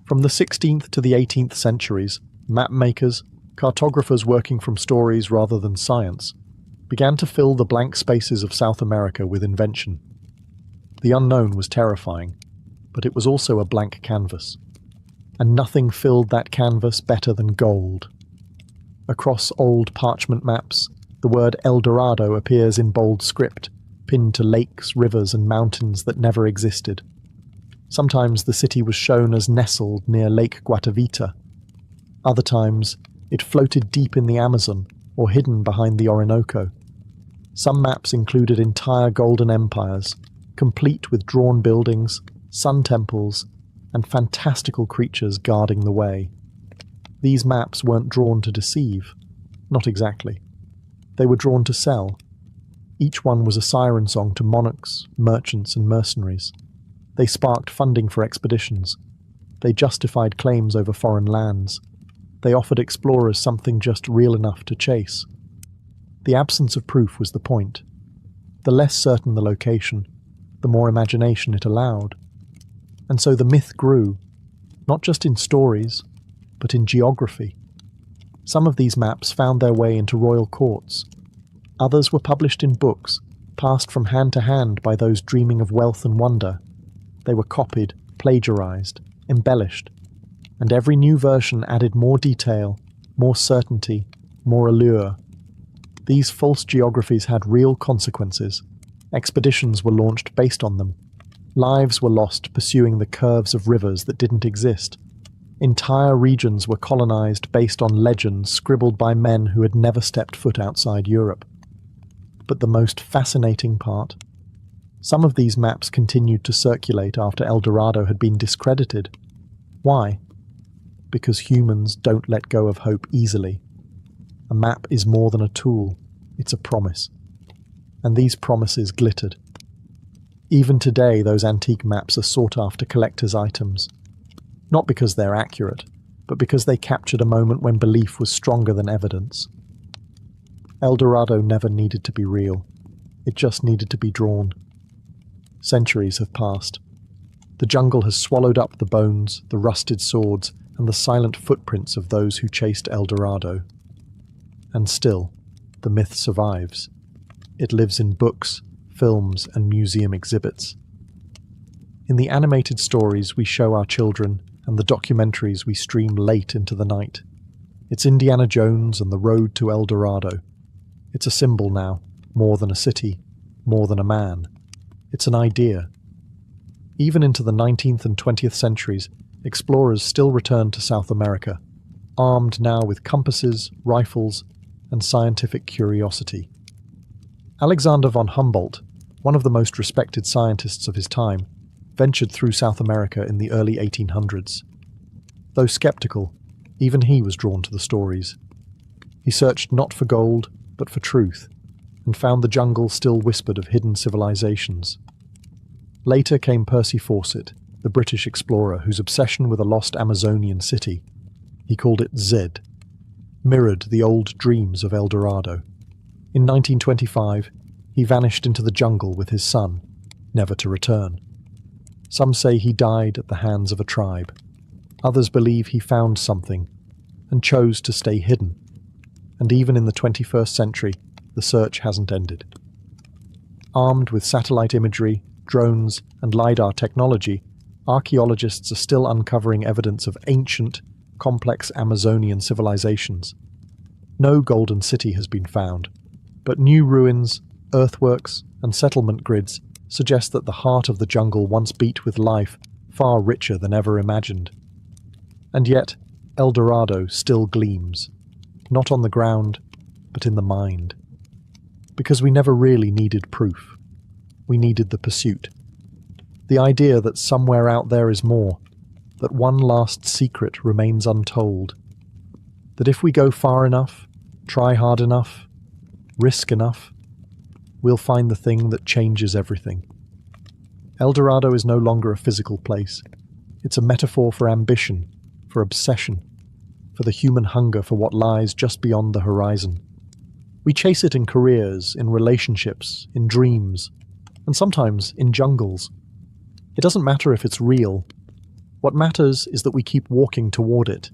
From the 16th to the 18th centuries, map makers, cartographers working from stories rather than science, began to fill the blank spaces of South America with invention. The unknown was terrifying, but it was also a blank canvas. And nothing filled that canvas better than gold. Across old parchment maps, the word El Dorado appears in bold script, pinned to lakes, rivers, and mountains that never existed. Sometimes the city was shown as nestled near Lake Guatavita. Other times, it floated deep in the Amazon or hidden behind the Orinoco. Some maps included entire golden empires, complete with drawn buildings, sun temples, and fantastical creatures guarding the way. These maps weren't drawn to deceive. Not exactly. They were drawn to sell. Each one was a siren song to monarchs, merchants, and mercenaries. They sparked funding for expeditions. They justified claims over foreign lands. They offered explorers something just real enough to chase. The absence of proof was the point. The less certain the location, the more imagination it allowed. And so the myth grew, not just in stories, but in geography. Some of these maps found their way into royal courts. Others were published in books, passed from hand to hand by those dreaming of wealth and wonder. They were copied, plagiarized, embellished, and every new version added more detail, more certainty, more allure. These false geographies had real consequences. Expeditions were launched based on them. Lives were lost pursuing the curves of rivers that didn't exist. Entire regions were colonized based on legends scribbled by men who had never stepped foot outside Europe. But the most fascinating part? Some of these maps continued to circulate after El Dorado had been discredited. Why? Because humans don't let go of hope easily. A map is more than a tool, it's a promise. And these promises glittered. Even today, those antique maps are sought after collector's items. Not because they're accurate, but because they captured a moment when belief was stronger than evidence. El Dorado never needed to be real. It just needed to be drawn. Centuries have passed. The jungle has swallowed up the bones, the rusted swords, and the silent footprints of those who chased El Dorado. And still, the myth survives. It lives in books, films, and museum exhibits. In the animated stories we show our children and the documentaries we stream late into the night. It's Indiana Jones and the road to El Dorado. It's a symbol now, more than a city, more than a man. It's an idea. Even into the 19th and 20th centuries, explorers still returned to South America, armed now with compasses, rifles, and scientific curiosity. Alexander von Humboldt, one of the most respected scientists of his time, ventured through South America in the early 1800s. Though skeptical, even he was drawn to the stories. He searched not for gold, but for truth, and found the jungle still whispered of hidden civilizations. Later came Percy Fawcett, the British explorer whose obsession with a lost Amazonian city, he called it Zed, mirrored the old dreams of El Dorado. In 1925, he vanished into the jungle with his son, never to return. Some say he died at the hands of a tribe. Others believe he found something and chose to stay hidden. And even in the 21st century, the search hasn't ended. Armed with satellite imagery, drones, and LiDAR technology, archaeologists are still uncovering evidence of ancient, complex Amazonian civilizations. No golden city has been found, but new ruins, earthworks, and settlement grids suggest that the heart of the jungle once beat with life far richer than ever imagined. And yet, El Dorado still gleams, not on the ground, but in the mind. Because we never really needed proof. We needed the pursuit. The idea that somewhere out there is more, that one last secret remains untold. That if we go far enough, try hard enough, risk enough, we'll find the thing that changes everything. El Dorado is no longer a physical place. It's a metaphor for ambition, for obsession, for the human hunger for what lies just beyond the horizon. We chase it in careers, in relationships, in dreams, and sometimes in jungles. It doesn't matter if it's real. What matters is that we keep walking toward it.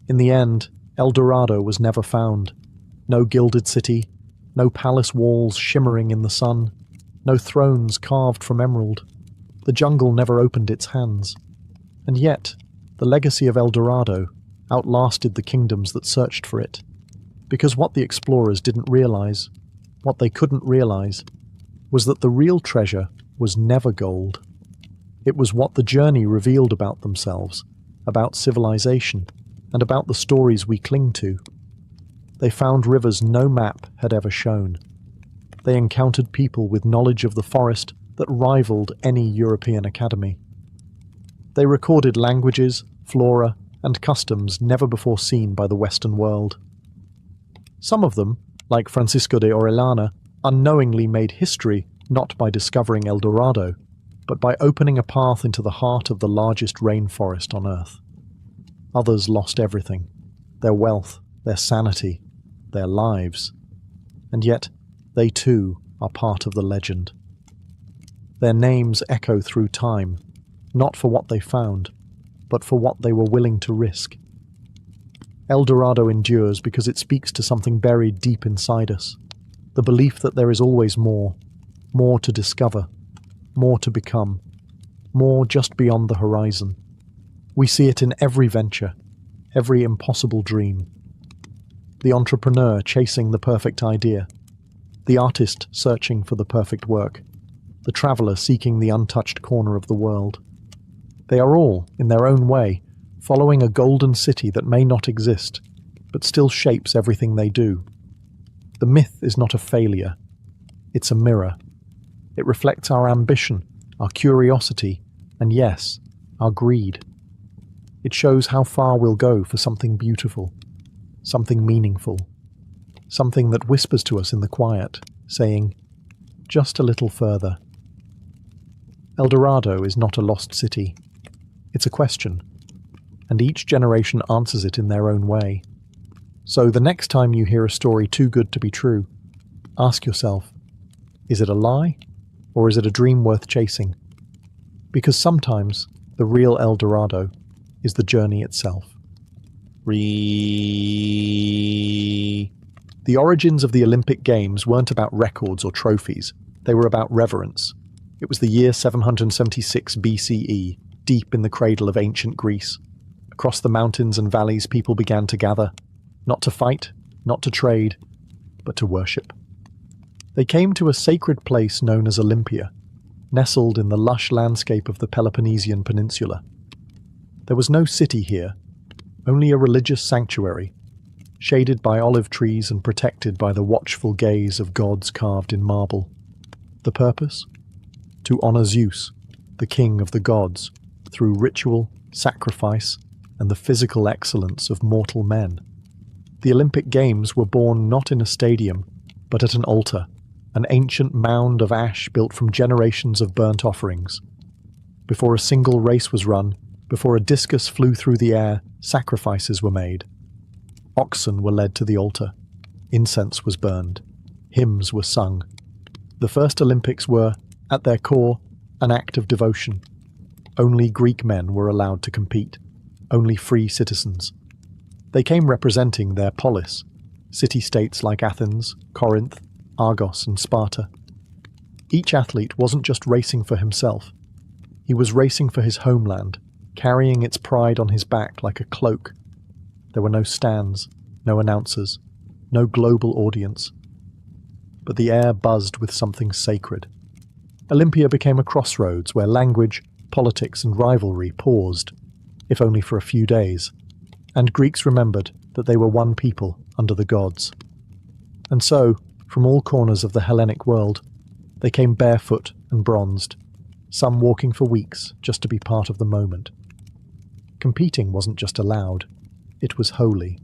In the end, El Dorado was never found. No gilded city, no palace walls shimmering in the sun, no thrones carved from emerald. The jungle never opened its hands. And yet, the legacy of El Dorado outlasted the kingdoms that searched for it. Because what the explorers didn't realize, what they couldn't realize, was that the real treasure was never gold. It was what the journey revealed about themselves, about civilization, and about the stories we cling to. They found rivers no map had ever shown. They encountered people with knowledge of the forest that rivaled any European academy. They recorded languages, flora, and customs never before seen by the Western world. Some of them, like Francisco de Orellana, unknowingly made history not by discovering El Dorado, but by opening a path into the heart of the largest rainforest on Earth. Others lost everything, their wealth, their sanity, their lives, and yet they too are part of the legend. Their names echo through time, not for what they found, but for what they were willing to risk. El Dorado endures because it speaks to something buried deep inside us, the belief that there is always more to discover, more to become, more just beyond the horizon. We see it in every venture, every impossible dream. The entrepreneur chasing the perfect idea, the artist searching for the perfect work, the traveller seeking the untouched corner of the world. They are all, in their own way, following a golden city that may not exist, but still shapes everything they do. The myth is not a failure. It's a mirror. It reflects our ambition, our curiosity, and yes, our greed. It shows how far we'll go for something beautiful, something meaningful, something that whispers to us in the quiet, saying, just a little further. El Dorado is not a lost city. It's a question, and each generation answers it in their own way. So the next time you hear a story too good to be true, ask yourself, is it a lie, or is it a dream worth chasing? Because sometimes the real El Dorado is the journey itself. The origins of the Olympic Games weren't about records or trophies, they were about reverence. It was the year 776 BCE, deep in the cradle of ancient Greece. Across the mountains and valleys people began to gather, not to fight, not to trade, but to worship. They came to a sacred place known as Olympia, nestled in the lush landscape of the Peloponnesian Peninsula. There was no city here, only a religious sanctuary, shaded by olive trees and protected by the watchful gaze of gods carved in marble. The purpose? To honor Zeus, the king of the gods, through ritual, sacrifice, and the physical excellence of mortal men. The Olympic Games were born not in a stadium, but at an altar, an ancient mound of ash built from generations of burnt offerings. Before a single race was run, before a discus flew through the air, sacrifices were made. Oxen were led to the altar. Incense was burned. Hymns were sung. The first Olympics were, at their core, an act of devotion. Only Greek men were allowed to compete, only free citizens. They came representing their polis, city-states like Athens, Corinth, Argos and Sparta. Each athlete wasn't just racing for himself. He was racing for his homeland, carrying its pride on his back like a cloak. There were no stands, no announcers, no global audience. But the air buzzed with something sacred. Olympia became a crossroads where language, politics and rivalry paused, if only for a few days, and Greeks remembered that they were one people under the gods. And so, from all corners of the Hellenic world, they came barefoot and bronzed, some walking for weeks just to be part of the moment. Competing wasn't just allowed, it was holy.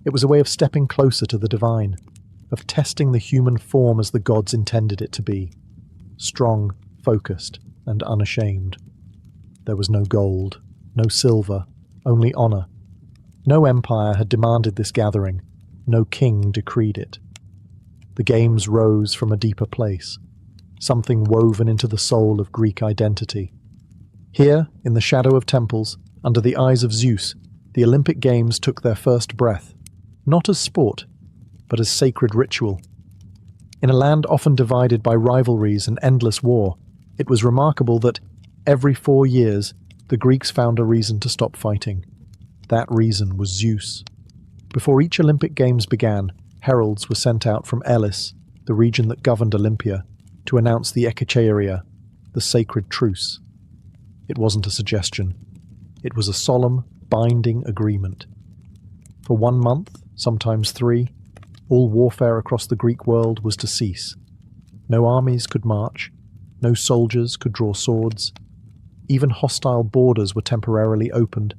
It was a way of stepping closer to the divine, of testing the human form as the gods intended it to be, strong, focused, and unashamed. There was no gold, no silver, only honor. No empire had demanded this gathering, no king decreed it. The games rose from a deeper place, something woven into the soul of Greek identity. Here, in the shadow of temples, under the eyes of Zeus, the Olympic Games took their first breath, not as sport, but as sacred ritual. In a land often divided by rivalries and endless war, it was remarkable that, every 4 years, the Greeks found a reason to stop fighting. That reason was Zeus. Before each Olympic Games began, heralds were sent out from Elis, the region that governed Olympia, to announce the Ekecheiria, the sacred truce. It wasn't a suggestion. It was a solemn, binding agreement. For 1 month, sometimes 3, all warfare across the Greek world was to cease. No armies could march, no soldiers could draw swords. Even hostile borders were temporarily opened,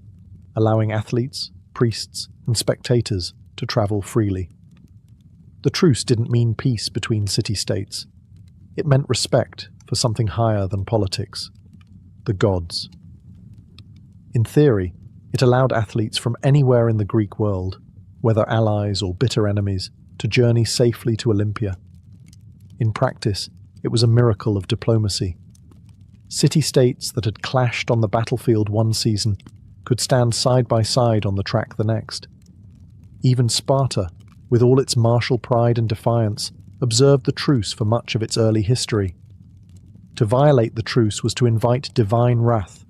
allowing athletes, priests, and spectators to travel freely. The truce didn't mean peace between city-states. It meant respect for something higher than politics, the gods. In theory, it allowed athletes from anywhere in the Greek world, whether allies or bitter enemies, to journey safely to Olympia. In practice, it was a miracle of diplomacy. City-states that had clashed on the battlefield one season could stand side by side on the track the next. Even Sparta, with all its martial pride and defiance, observed the truce for much of its early history. To violate the truce was to invite divine wrath.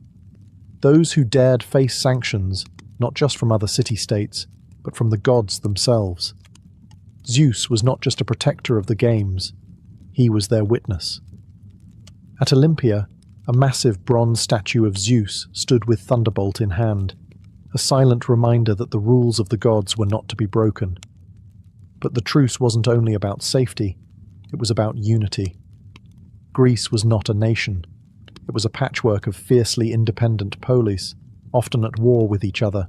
Those who dared face sanctions, not just from other city-states, but from the gods themselves. Zeus was not just a protector of the games, he was their witness. At Olympia, a massive bronze statue of Zeus stood with thunderbolt in hand, a silent reminder that the rules of the gods were not to be broken. But the truce wasn't only about safety, it was about unity. Greece was not a nation. It was a patchwork of fiercely independent polis, often at war with each other.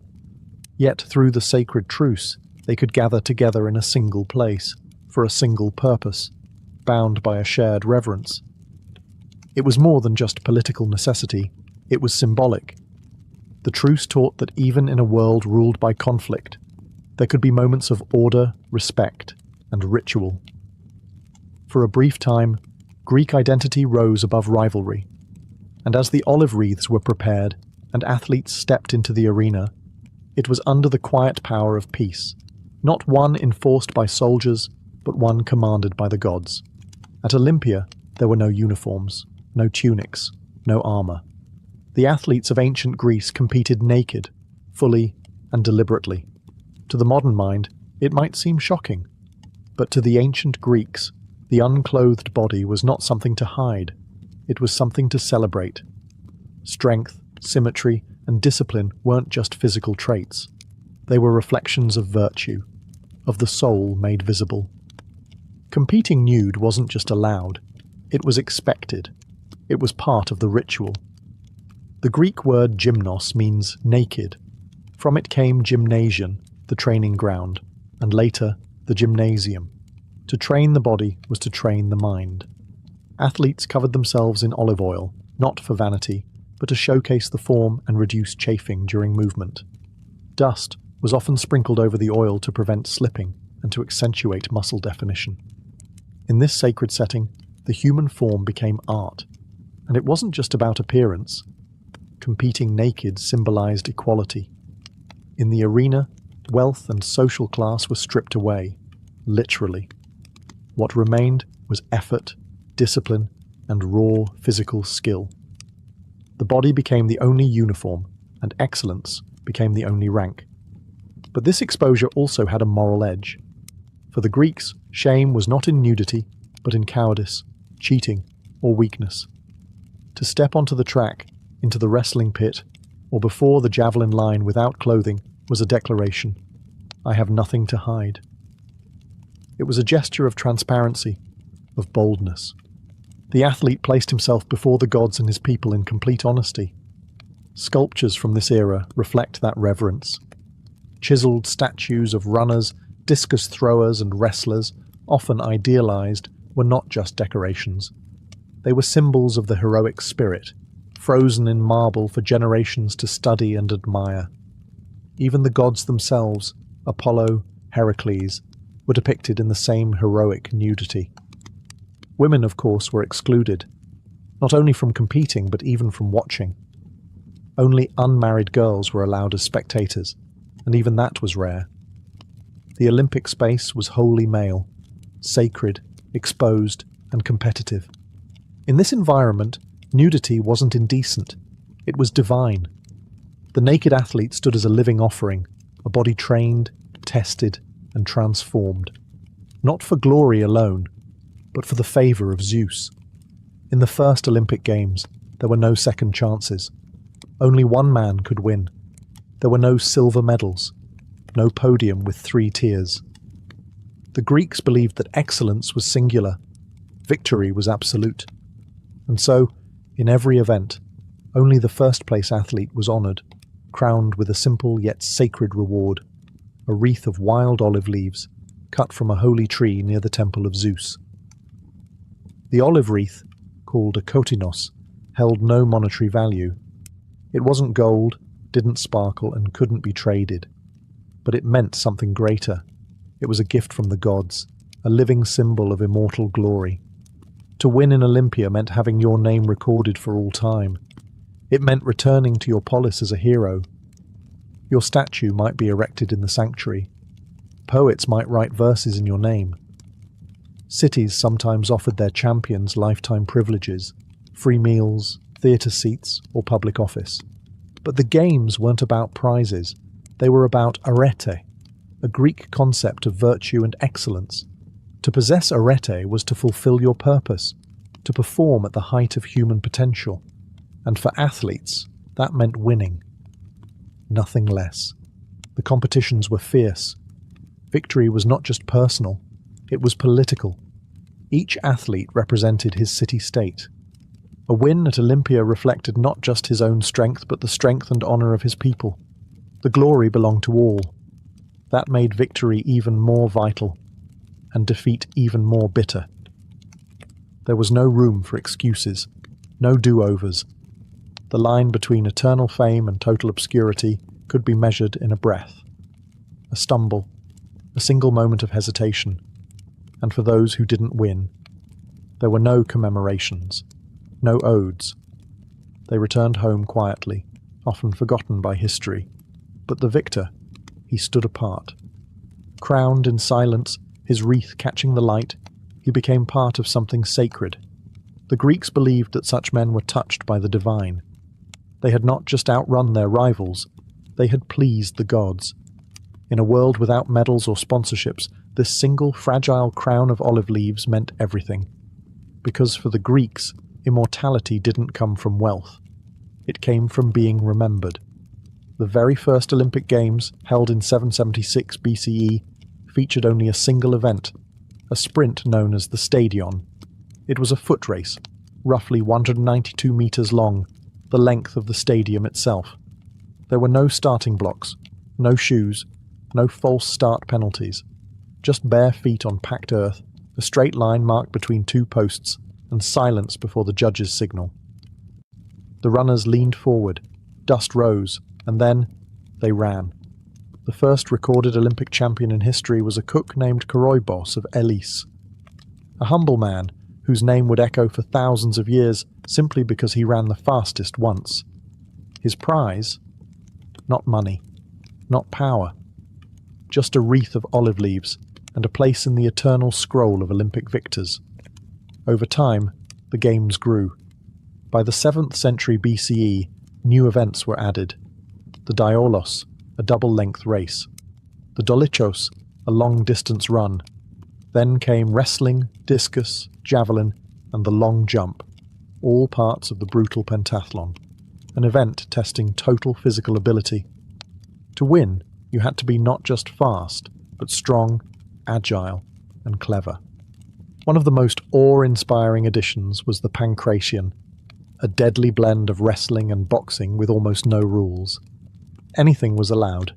Yet through the sacred truce, they could gather together in a single place, for a single purpose, bound by a shared reverence. It was more than just political necessity, it was symbolic. The truce taught that even in a world ruled by conflict, there could be moments of order, respect, and ritual. For a brief time, Greek identity rose above rivalry, and as the olive wreaths were prepared and athletes stepped into the arena, it was under the quiet power of peace, not one enforced by soldiers, but one commanded by the gods. At Olympia, there were no uniforms, no tunics, no armor. The athletes of ancient Greece competed naked, fully, and deliberately. To the modern mind, it might seem shocking, but to the ancient Greeks, the unclothed body was not something to hide, it was something to celebrate. Strength, symmetry, and discipline weren't just physical traits. They were reflections of virtue, of the soul made visible. Competing nude wasn't just allowed, it was expected. It was part of the ritual. The Greek word gymnos means naked. From it came gymnasium, the training ground, and later, the gymnasium. To train the body was to train the mind. Athletes covered themselves in olive oil, not for vanity, but to showcase the form and reduce chafing during movement. Dust was often sprinkled over the oil to prevent slipping and to accentuate muscle definition. In this sacred setting, the human form became art. And it wasn't just about appearance, Competing naked symbolized equality. In the arena, wealth and social class were stripped away, literally. What remained was effort, discipline, and raw physical skill. The body became the only uniform, and excellence became the only rank. But this exposure also had a moral edge. For the Greeks, shame was not in nudity, but in cowardice, cheating, or weakness. To step onto the track, into the wrestling pit, or before the javelin line without clothing was a declaration, "I have nothing to hide." It was a gesture of transparency, of boldness. The athlete placed himself before the gods and his people in complete honesty. Sculptures from this era reflect that reverence. Chiseled statues of runners, discus throwers, and wrestlers, often idealized, were not just decorations. They were symbols of the heroic spirit, frozen in marble for generations to study and admire. Even the gods themselves, Apollo, Heracles, were depicted in the same heroic nudity. Women, of course, were excluded, not only from competing but even from watching. Only unmarried girls were allowed as spectators, and even that was rare. The Olympic space was wholly male, sacred, exposed, and competitive. In this environment, nudity wasn't indecent, it was divine. The naked athlete stood as a living offering, a body trained, tested, and transformed. Not for glory alone, but for the favour of Zeus. In the first Olympic Games, there were no second chances. Only one man could win. There were no silver medals, no podium with 3 tiers. The Greeks believed that excellence was singular, victory was absolute. And so, in every event, only the first-place athlete was honoured, crowned with a simple yet sacred reward, a wreath of wild olive leaves, cut from a holy tree near the temple of Zeus. The olive wreath, called a kotinos, held no monetary value. It wasn't gold, didn't sparkle, and couldn't be traded. But it meant something greater. It was a gift from the gods, a living symbol of immortal glory. To win in Olympia meant having your name recorded for all time. It meant returning to your polis as a hero. Your statue might be erected in the sanctuary. Poets might write verses in your name. Cities sometimes offered their champions lifetime privileges, free meals, theatre seats, or public office. But the games weren't about prizes. They were about arete, a Greek concept of virtue and excellence. To possess arete was to fulfill your purpose, to perform at the height of human potential. And for athletes, that meant winning. Nothing less. The competitions were fierce. Victory was not just personal, it was political. Each athlete represented his city-state. A win at Olympia reflected not just his own strength, but the strength and honour of his people. The glory belonged to all. That made victory even more vital, and defeat even more bitter. There was no room for excuses, no do-overs. The line between eternal fame and total obscurity could be measured in a breath. A stumble, a single moment of hesitation, and for those who didn't win, there were no commemorations, no odes. They returned home quietly, often forgotten by history. But the victor, he stood apart. Crowned in silence, his wreath catching the light, he became part of something sacred. The Greeks believed that such men were touched by the divine. They had not just outrun their rivals, they had pleased the gods. In a world without medals or sponsorships, this single fragile crown of olive leaves meant everything. Because for the Greeks, immortality didn't come from wealth. It came from being remembered. The very first Olympic Games, held in 776 BCE, featured only a single event, a sprint known as the Stadion. It was a foot race, roughly 192 metres long, the length of the stadium itself. There were no starting blocks, no shoes, no false start penalties. Just bare feet on packed earth, a straight line marked between 2 posts, and silence before the judge's signal. The runners leaned forward, dust rose, and then they ran. The first recorded Olympic champion in history was a cook named Koroibos of Elis, a humble man whose name would echo for thousands of years simply because he ran the fastest once. His prize? Not money, not power, just a wreath of olive leaves and a place in the eternal scroll of Olympic victors. Over time, the games grew. By the 7th century BCE, new events were added. The Diolos, a double-length race. The Dolichos, a long-distance run. Then came wrestling, discus, javelin, and the long jump, all parts of the brutal pentathlon, an event testing total physical ability. To win, you had to be not just fast, but strong, agile, and clever. One of the most awe-inspiring additions was the pancration, a deadly blend of wrestling and boxing with almost no rules. Anything was allowed,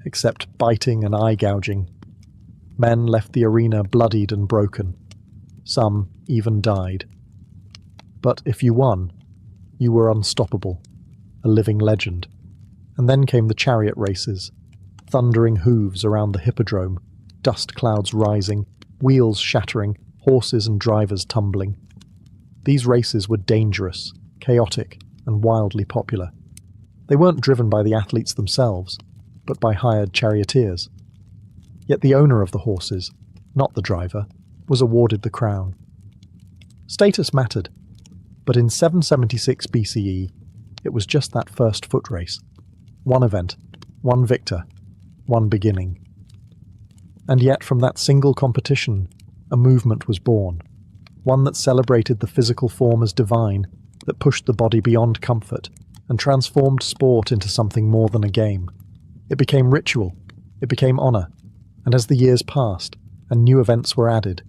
except biting and eye-gouging. Men left the arena bloodied and broken. Some even died. But if you won, you were unstoppable, a living legend. And then came the chariot races, thundering hooves around the hippodrome, dust clouds rising, wheels shattering, horses and drivers tumbling. These races were dangerous, chaotic, and wildly popular. They weren't driven by the athletes themselves, but by hired charioteers. Yet the owner of the horses, not the driver, was awarded the crown. Status mattered, but in 776 BCE, it was just that first foot race. One event, one victor, one beginning. And yet from that single competition, a movement was born, one that celebrated the physical form as divine, that pushed the body beyond comfort, and transformed sport into something more than a game. It became ritual, it became honor, and as the years passed, and new events were added,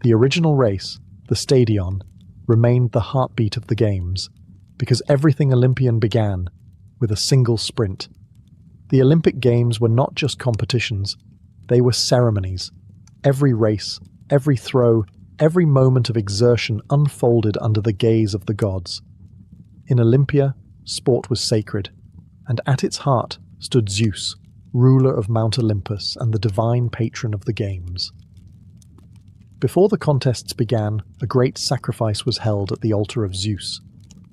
the original race, the stadion, remained the heartbeat of the games, because everything Olympian began with a single sprint. The Olympic Games were not just competitions, they were ceremonies. Every race, every throw, every moment of exertion unfolded under the gaze of the gods. In Olympia, sport was sacred, and at its heart stood Zeus, ruler of Mount Olympus and the divine patron of the games. Before the contests began, a great sacrifice was held at the altar of Zeus.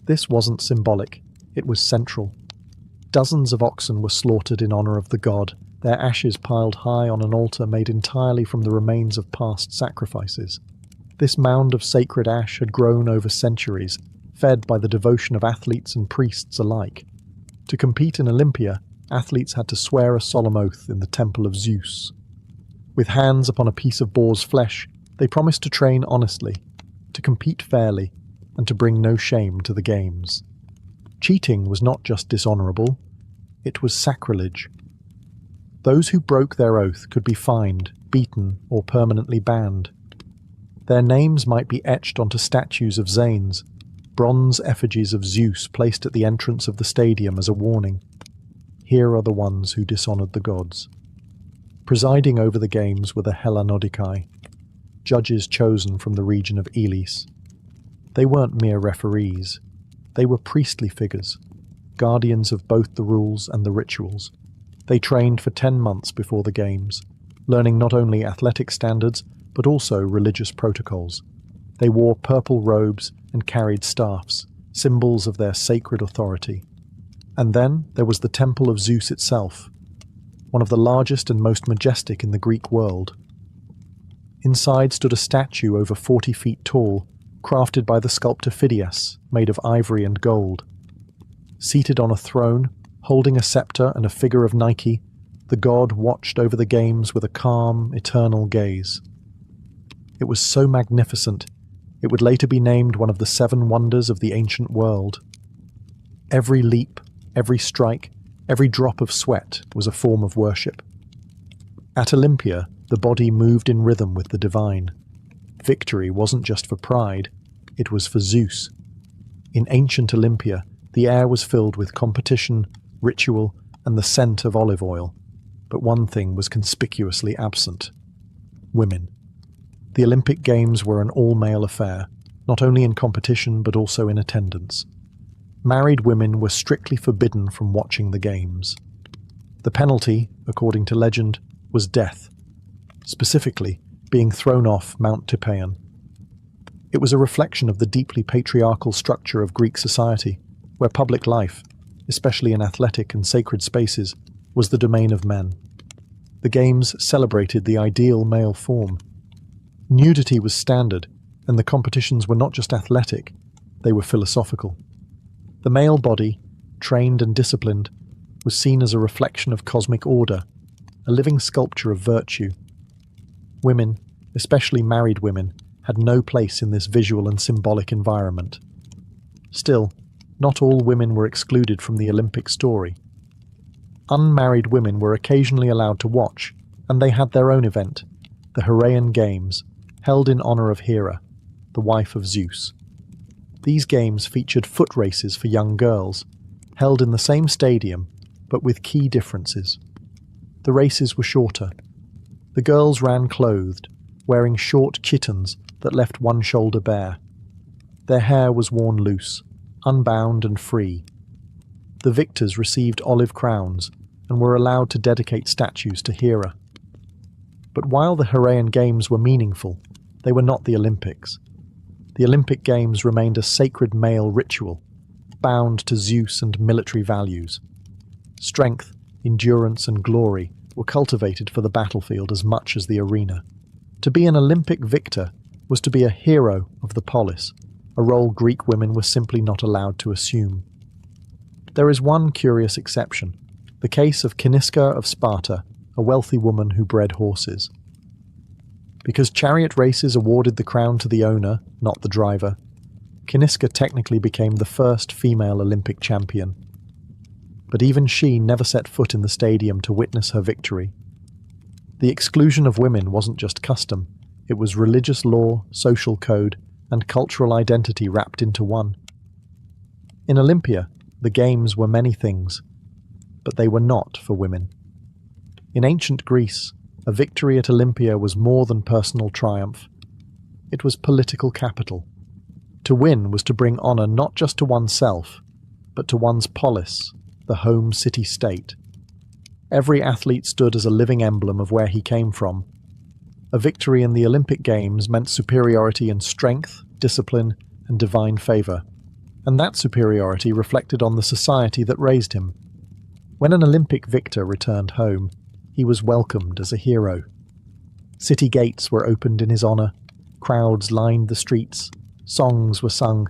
This wasn't symbolic, it was central. Dozens of oxen were slaughtered in honor of the god, their ashes piled high on an altar made entirely from the remains of past sacrifices. This mound of sacred ash had grown over centuries, fed by the devotion of athletes and priests alike. To compete in Olympia, athletes had to swear a solemn oath in the temple of Zeus. With hands upon a piece of boar's flesh, they promised to train honestly, to compete fairly, and to bring no shame to the games. Cheating was not just dishonorable, it was sacrilege. Those who broke their oath could be fined, beaten, or permanently banned. Their names might be etched onto statues of Zanes, bronze effigies of Zeus placed at the entrance of the stadium as a warning. Here are the ones who dishonored the gods. Presiding over the games were the Hellanodikai, judges chosen from the region of Elis. They weren't mere referees. They were priestly figures, guardians of both the rules and the rituals. They trained for 10 months before the games, learning not only athletic standards, but also religious protocols. They wore purple robes and carried staffs, symbols of their sacred authority. And then there was the Temple of Zeus itself, one of the largest and most majestic in the Greek world. Inside stood a statue over 40 feet tall, crafted by the sculptor Phidias, made of ivory and gold. Seated on a throne, holding a scepter and a figure of Nike, the god watched over the games with a calm, eternal gaze. It was so magnificent, it would later be named one of the 7 wonders of the ancient world. Every leap, every strike, every drop of sweat was a form of worship. At Olympia, the body moved in rhythm with the divine. Victory wasn't just for pride, it was for Zeus. In ancient Olympia, the air was filled with competition, ritual, and the scent of olive oil. But one thing was conspicuously absent: women. The Olympic Games were an all-male affair, not only in competition but also in attendance. Married women were strictly forbidden from watching the games. The penalty, according to legend, was death, specifically being thrown off Mount Typaeon. It was a reflection of the deeply patriarchal structure of Greek society, where public life, especially in athletic and sacred spaces, was the domain of men. The games celebrated the ideal male form. Nudity was standard, and the competitions were not just athletic, they were philosophical. The male body, trained and disciplined, was seen as a reflection of cosmic order, a living sculpture of virtue. Women, especially married women, had no place in this visual and symbolic environment. Still, not all women were excluded from the Olympic story. Unmarried women were occasionally allowed to watch, and they had their own event, the Heraean Games, held in honor of Hera, the wife of Zeus. These games featured foot races for young girls, held in the same stadium, but with key differences. The races were shorter. The girls ran clothed, wearing short chitons that left one shoulder bare. Their hair was worn loose, unbound and free. The victors received olive crowns and were allowed to dedicate statues to Hera. But while the Heraean Games were meaningful, they were not the Olympics. The Olympic Games remained a sacred male ritual, bound to Zeus and military values. Strength, endurance, and glory were cultivated for the battlefield as much as the arena. To be an Olympic victor was to be a hero of the polis, a role Greek women were simply not allowed to assume. There is one curious exception, the case of Ciniska of Sparta, a wealthy woman who bred horses. Because chariot races awarded the crown to the owner, not the driver, Ciniska technically became the first female Olympic champion. But even she never set foot in the stadium to witness her victory. The exclusion of women wasn't just custom, it was religious law, social code, and cultural identity wrapped into one. In Olympia, the games were many things, but they were not for women. In ancient Greece, a victory at Olympia was more than personal triumph. It was political capital. To win was to bring honor not just to oneself, but to one's polis, the home city-state. Every athlete stood as a living emblem of where he came from. A victory in the Olympic Games meant superiority in strength, discipline, and divine favor, and that superiority reflected on the society that raised him. When an Olympic victor returned home, he was welcomed as a hero. City gates were opened in his honor, crowds lined the streets, songs were sung.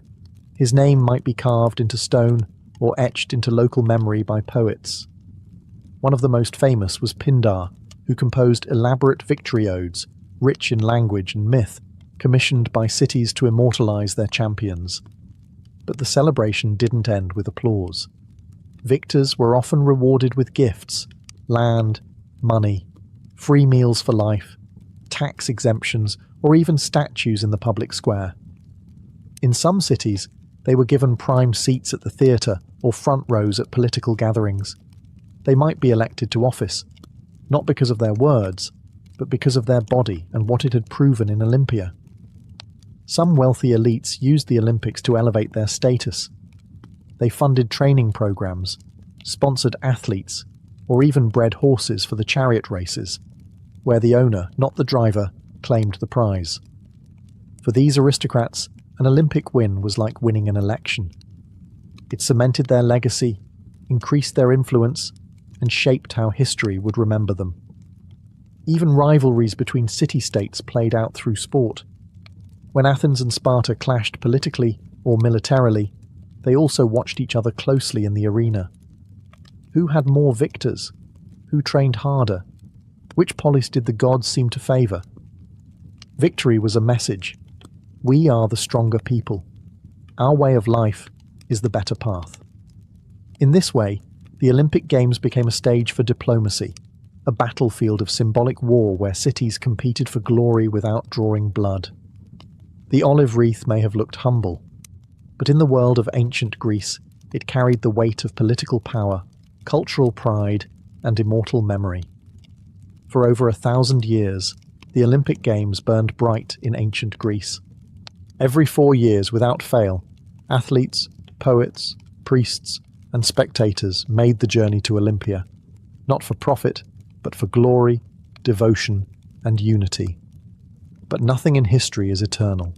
His name might be carved into stone or etched into local memory by poets. One of the most famous was Pindar, who composed elaborate victory odes, rich in language and myth, commissioned by cities to immortalize their champions. But the celebration didn't end with applause. Victors were often rewarded with gifts, land, money, free meals for life, tax exemptions, or even statues in the public square. In some cities, they were given prime seats at the theatre or front rows at political gatherings. They might be elected to office, not because of their words, but because of their body and what it had proven in Olympia. Some wealthy elites used the Olympics to elevate their status. They funded training programs, sponsored athletes, or even bred horses for the chariot races, where the owner, not the driver, claimed the prize. For these aristocrats, an Olympic win was like winning an election. It cemented their legacy, increased their influence, and shaped how history would remember them. Even rivalries between city-states played out through sport. When Athens and Sparta clashed politically or militarily, they also watched each other closely in the arena. Who had more victors? Who trained harder? Which polis did the gods seem to favor? Victory was a message. We are the stronger people. Our way of life is the better path. In this way, the Olympic Games became a stage for diplomacy, a battlefield of symbolic war where cities competed for glory without drawing blood. The olive wreath may have looked humble, but in the world of ancient Greece, it carried the weight of political power, cultural pride, and immortal memory. For over 1,000 years, the Olympic Games burned bright in ancient Greece. Every 4 years, without fail, athletes, poets, priests, and spectators made the journey to Olympia, not for profit, but for glory, devotion, and unity. But nothing in history is eternal.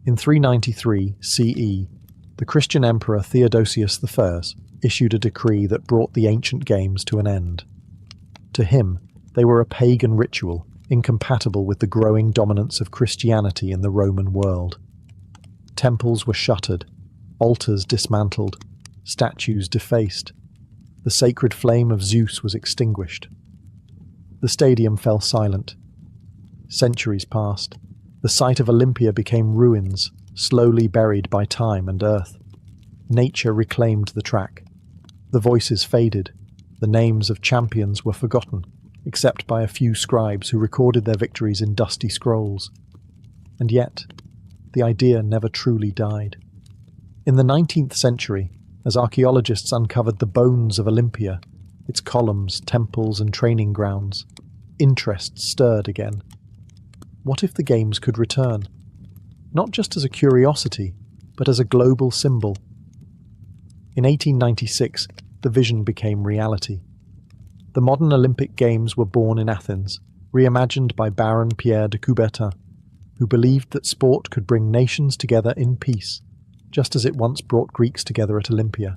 In 393 CE, the Christian emperor Theodosius I issued a decree that brought the ancient games to an end. To him, they were a pagan ritual, incompatible with the growing dominance of Christianity in the Roman world. Temples were shuttered, altars dismantled, statues defaced. The sacred flame of Zeus was extinguished. The stadium fell silent. Centuries passed. The site of Olympia became ruins, slowly buried by time and earth. Nature reclaimed the track. The voices faded. The names of champions were forgotten, except by a few scribes who recorded their victories in dusty scrolls. And yet, the idea never truly died. In the 19th century, as archaeologists uncovered the bones of Olympia, its columns, temples, and training grounds, interest stirred again. What if the games could return? Not just as a curiosity, but as a global symbol. In 1896, the vision became reality. The modern Olympic Games were born in Athens, reimagined by Baron Pierre de Coubertin, who believed that sport could bring nations together in peace, just as it once brought Greeks together at Olympia.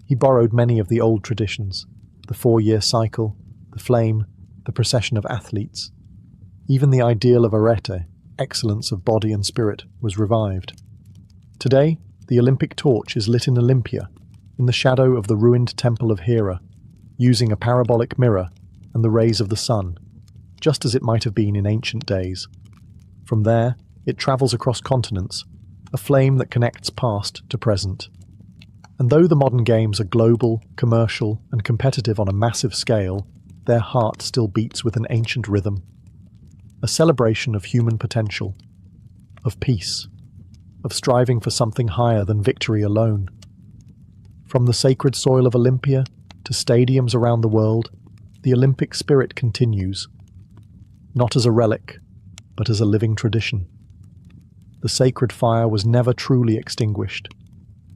He borrowed many of the old traditions, the 4-year cycle, the flame, the procession of athletes. Even the ideal of arete, excellence of body and spirit, was revived. Today, the Olympic torch is lit in Olympia, in the shadow of the ruined temple of Hera, using a parabolic mirror and the rays of the sun, just as it might have been in ancient days. From there, it travels across continents, a flame that connects past to present. And though the modern games are global, commercial, and competitive on a massive scale, their heart still beats with an ancient rhythm. A celebration of human potential, of peace, of striving for something higher than victory alone. From the sacred soil of Olympia to stadiums around the world, the Olympic spirit continues, not as a relic, but as a living tradition. The sacred fire was never truly extinguished.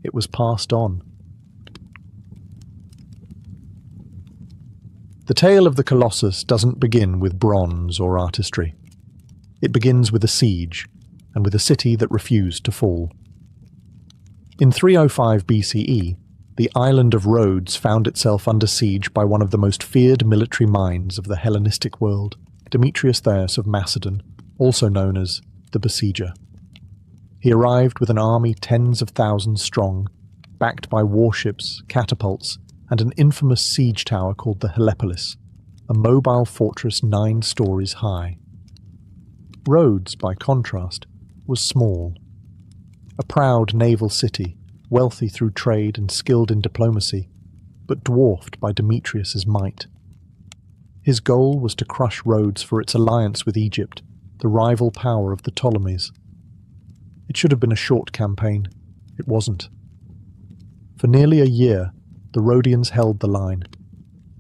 It was passed on. The tale of the Colossus doesn't begin with bronze or artistry. It begins with a siege, and with a city that refused to fall. In 305 BCE, the island of Rhodes found itself under siege by one of the most feared military minds of the Hellenistic world, Demetrius Thais of Macedon, also known as the Besieger. He arrived with an army tens of thousands strong, backed by warships, catapults, and an infamous siege tower called the Helepolis, a mobile fortress 9 stories high. Rhodes, by contrast, was small. A proud naval city, wealthy through trade and skilled in diplomacy, but dwarfed by Demetrius's might. His goal was to crush Rhodes for its alliance with Egypt, the rival power of the Ptolemies. It should have been a short campaign. It wasn't. For nearly a year, the Rhodians held the line.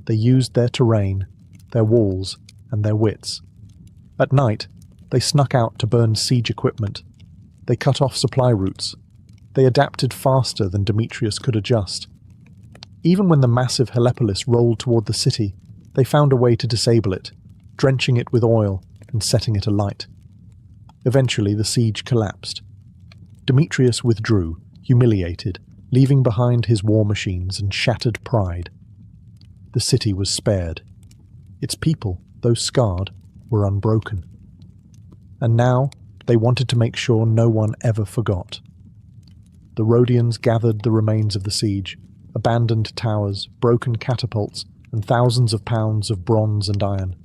They used their terrain, their walls, and their wits. At night, they snuck out to burn siege equipment. They cut off supply routes. They adapted faster than Demetrius could adjust. Even when the massive Helepolis rolled toward the city, they found a way to disable it, drenching it with oil and setting it alight. Eventually, the siege collapsed. Demetrius withdrew, humiliated, leaving behind his war machines and shattered pride. The city was spared. Its people, though scarred, were unbroken. And now, they wanted to make sure no one ever forgot. The Rhodians gathered the remains of the siege, abandoned towers, broken catapults, and thousands of pounds of bronze and iron.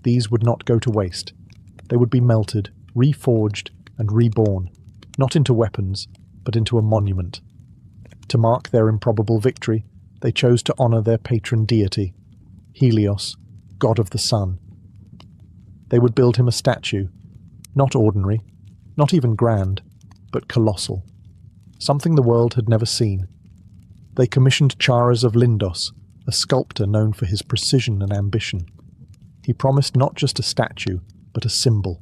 These would not go to waste. They would be melted, reforged, and reborn, not into weapons, but into a monument. To mark their improbable victory, they chose to honor their patron deity, Helios, god of the sun. They would build him a statue, not ordinary, not even grand, but colossal, something the world had never seen. They commissioned Chares of Lindos, a sculptor known for his precision and ambition. He promised not just a statue, but a symbol,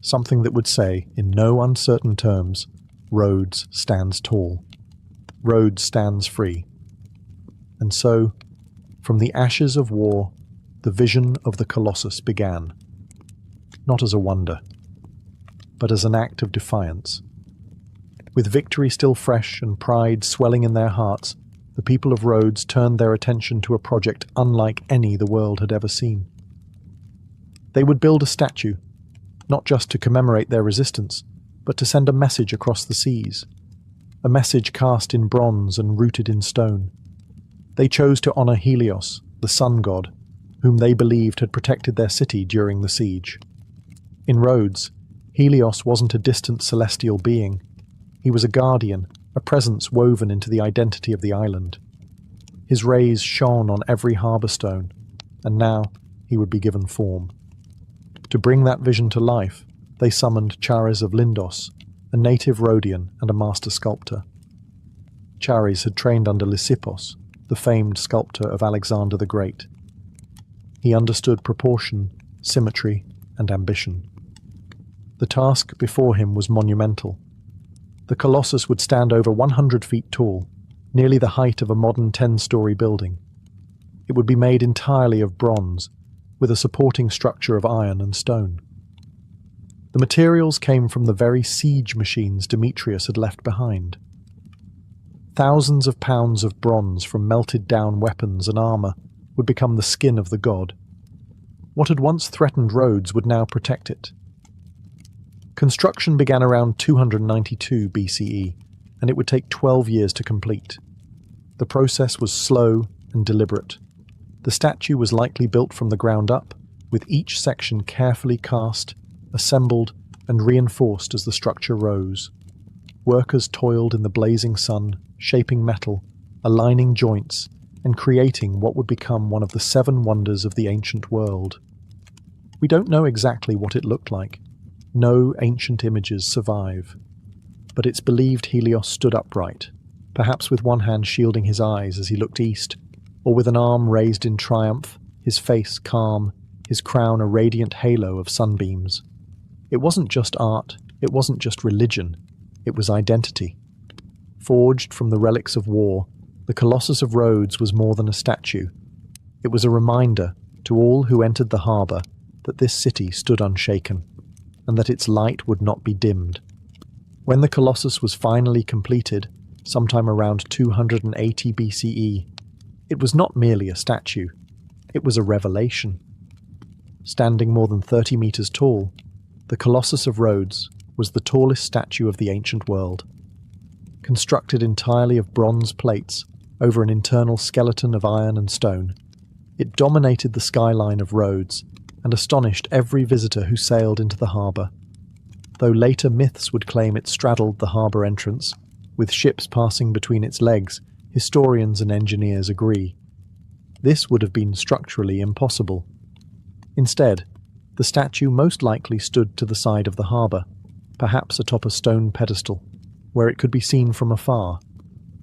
something that would say, in no uncertain terms, Rhodes stands tall. Rhodes stands free. And so, from the ashes of war, the vision of the Colossus began, not as a wonder, but as an act of defiance. With victory still fresh and pride swelling in their hearts, the people of Rhodes turned their attention to a project unlike any the world had ever seen. They would build a statue, not just to commemorate their resistance, but to send a message across the seas, a message cast in bronze and rooted in stone. They chose to honor Helios, the sun god, whom they believed had protected their city during the siege. In Rhodes, Helios wasn't a distant celestial being. He was a guardian, a presence woven into the identity of the island. His rays shone on every harbour stone, and now he would be given form. To bring that vision to life, they summoned Charis of Lindos, a native Rhodian and a master sculptor. Charis had trained under Lysippos, the famed sculptor of Alexander the Great. He understood proportion, symmetry, and ambition. The task before him was monumental. The Colossus would stand over 100 feet tall, nearly the height of a modern 10-story building. It would be made entirely of bronze, with a supporting structure of iron and stone. The materials came from the very siege machines Demetrius had left behind. Thousands of pounds of bronze from melted-down weapons and armour would become the skin of the god. What had once threatened Rhodes would now protect it. Construction began around 292 BCE, and it would take 12 years to complete. The process was slow and deliberate. The statue was likely built from the ground up, with each section carefully cast, assembled, and reinforced as the structure rose. Workers toiled in the blazing sun, shaping metal, aligning joints, and creating what would become one of the 7 wonders of the ancient world. We don't know exactly what it looked like. No ancient images survive. But it's believed Helios stood upright, perhaps with one hand shielding his eyes as he looked east, or with an arm raised in triumph, his face calm, his crown a radiant halo of sunbeams. It wasn't just art, it wasn't just religion, it was identity. Forged from the relics of war, the Colossus of Rhodes was more than a statue. It was a reminder to all who entered the harbour that this city stood unshaken, and that its light would not be dimmed. When the Colossus was finally completed, sometime around 280 BCE, it was not merely a statue, it was a revelation. Standing more than 30 metres tall, the Colossus of Rhodes was the tallest statue of the ancient world. Constructed entirely of bronze plates over an internal skeleton of iron and stone, it dominated the skyline of Rhodes and astonished every visitor who sailed into the harbour. Though later myths would claim it straddled the harbour entrance, with ships passing between its legs, historians and engineers agree. This would have been structurally impossible. Instead, the statue most likely stood to the side of the harbour, perhaps atop a stone pedestal, where it could be seen from afar,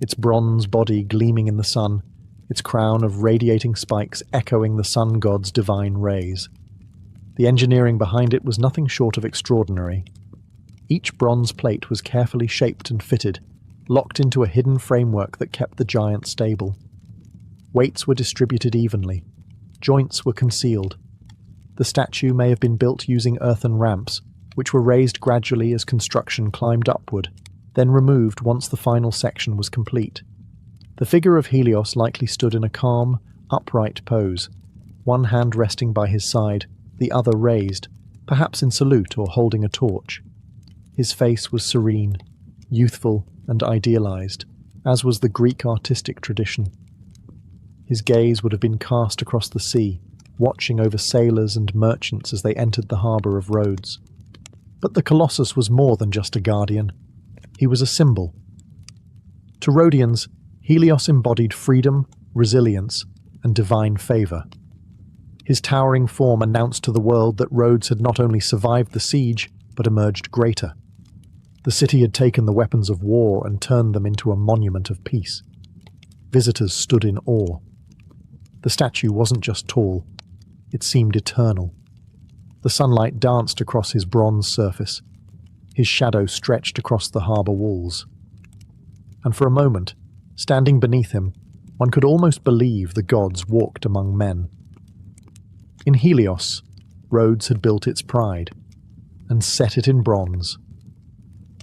its bronze body gleaming in the sun, its crown of radiating spikes echoing the sun god's divine rays. The engineering behind it was nothing short of extraordinary. Each bronze plate was carefully shaped and fitted, locked into a hidden framework that kept the giant stable. Weights were distributed evenly. Joints were concealed. The statue may have been built using earthen ramps, which were raised gradually as construction climbed upward, then removed once the final section was complete. The figure of Helios likely stood in a calm, upright pose, one hand resting by his side, the other raised, perhaps in salute or holding a torch. His face was serene, youthful, and idealized, as was the Greek artistic tradition. His gaze would have been cast across the sea, watching over sailors and merchants as they entered the harbour of Rhodes. But the Colossus was more than just a guardian. He was a symbol. To Rhodians, Helios embodied freedom, resilience, and divine favour. His towering form announced to the world that Rhodes had not only survived the siege, but emerged greater. The city had taken the weapons of war and turned them into a monument of peace. Visitors stood in awe. The statue wasn't just tall, it seemed eternal. The sunlight danced across his bronze surface. His shadow stretched across the harbour walls. And for a moment, standing beneath him, one could almost believe the gods walked among men. In Helios, Rhodes had built its pride, and set it in bronze.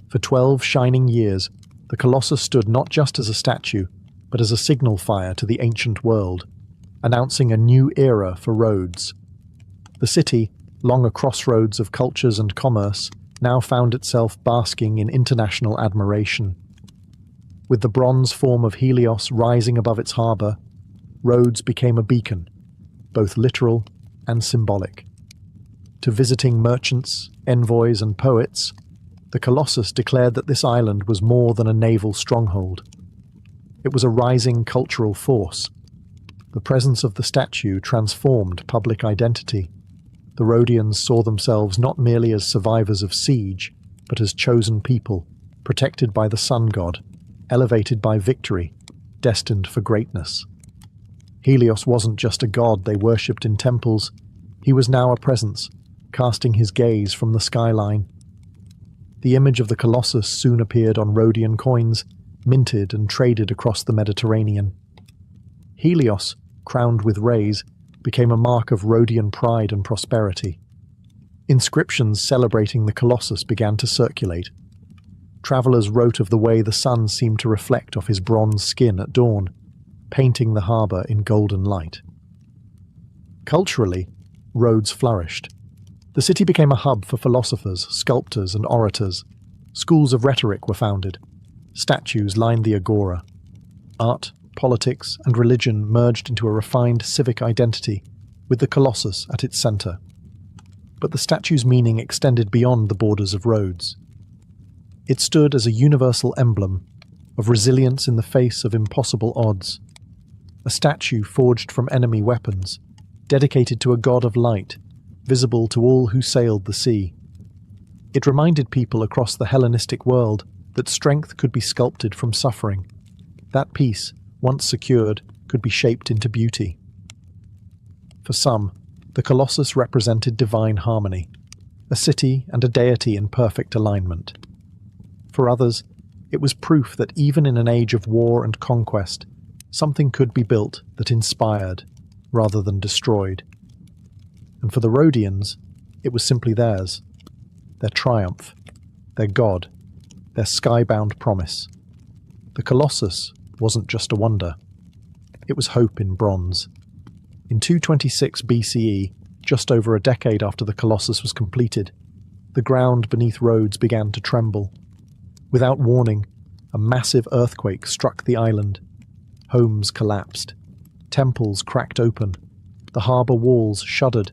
For 12 shining years, the Colossus stood not just as a statue, but as a signal fire to the ancient world, announcing a new era for Rhodes. The city, long a crossroads of cultures and commerce, now found itself basking in international admiration. With the bronze form of Helios rising above its harbour, Rhodes became a beacon, both literal and symbolic. To visiting merchants, envoys, and poets, the Colossus declared that this island was more than a naval stronghold. It was a rising cultural force. The presence of the statue transformed public identity. The Rhodians saw themselves not merely as survivors of siege, but as chosen people, protected by the sun god, elevated by victory, destined for greatness. Helios wasn't just a god they worshipped in temples, he was now a presence, casting his gaze from the skyline. The image of the Colossus soon appeared on Rhodian coins, minted and traded across the Mediterranean. Helios, crowned with rays, became a mark of Rhodian pride and prosperity. Inscriptions celebrating the Colossus began to circulate. Travellers wrote of the way the sun seemed to reflect off his bronze skin at dawn, painting the harbour in golden light. Culturally, Rhodes flourished. The city became a hub for philosophers, sculptors, and orators. Schools of rhetoric were founded. Statues lined the agora. Art, politics, and religion merged into a refined civic identity, with the Colossus at its centre. But the statue's meaning extended beyond the borders of Rhodes. It stood as a universal emblem of resilience in the face of impossible odds. A statue forged from enemy weapons, dedicated to a god of light, visible to all who sailed the sea. It reminded people across the Hellenistic world that strength could be sculpted from suffering. That peace, once secured, could be shaped into beauty. For some, the Colossus represented divine harmony, a city and a deity in perfect alignment. For others, it was proof that even in an age of war and conquest, something could be built that inspired, rather than destroyed. And for the Rhodians, it was simply theirs, their triumph, their god, their skybound promise. The Colossus wasn't just a wonder. It was hope in bronze. In 226 BCE, just over a decade after the Colossus was completed, the ground beneath Rhodes began to tremble. Without warning, a massive earthquake struck the island. Homes collapsed. Temples cracked open. The harbour walls shuddered.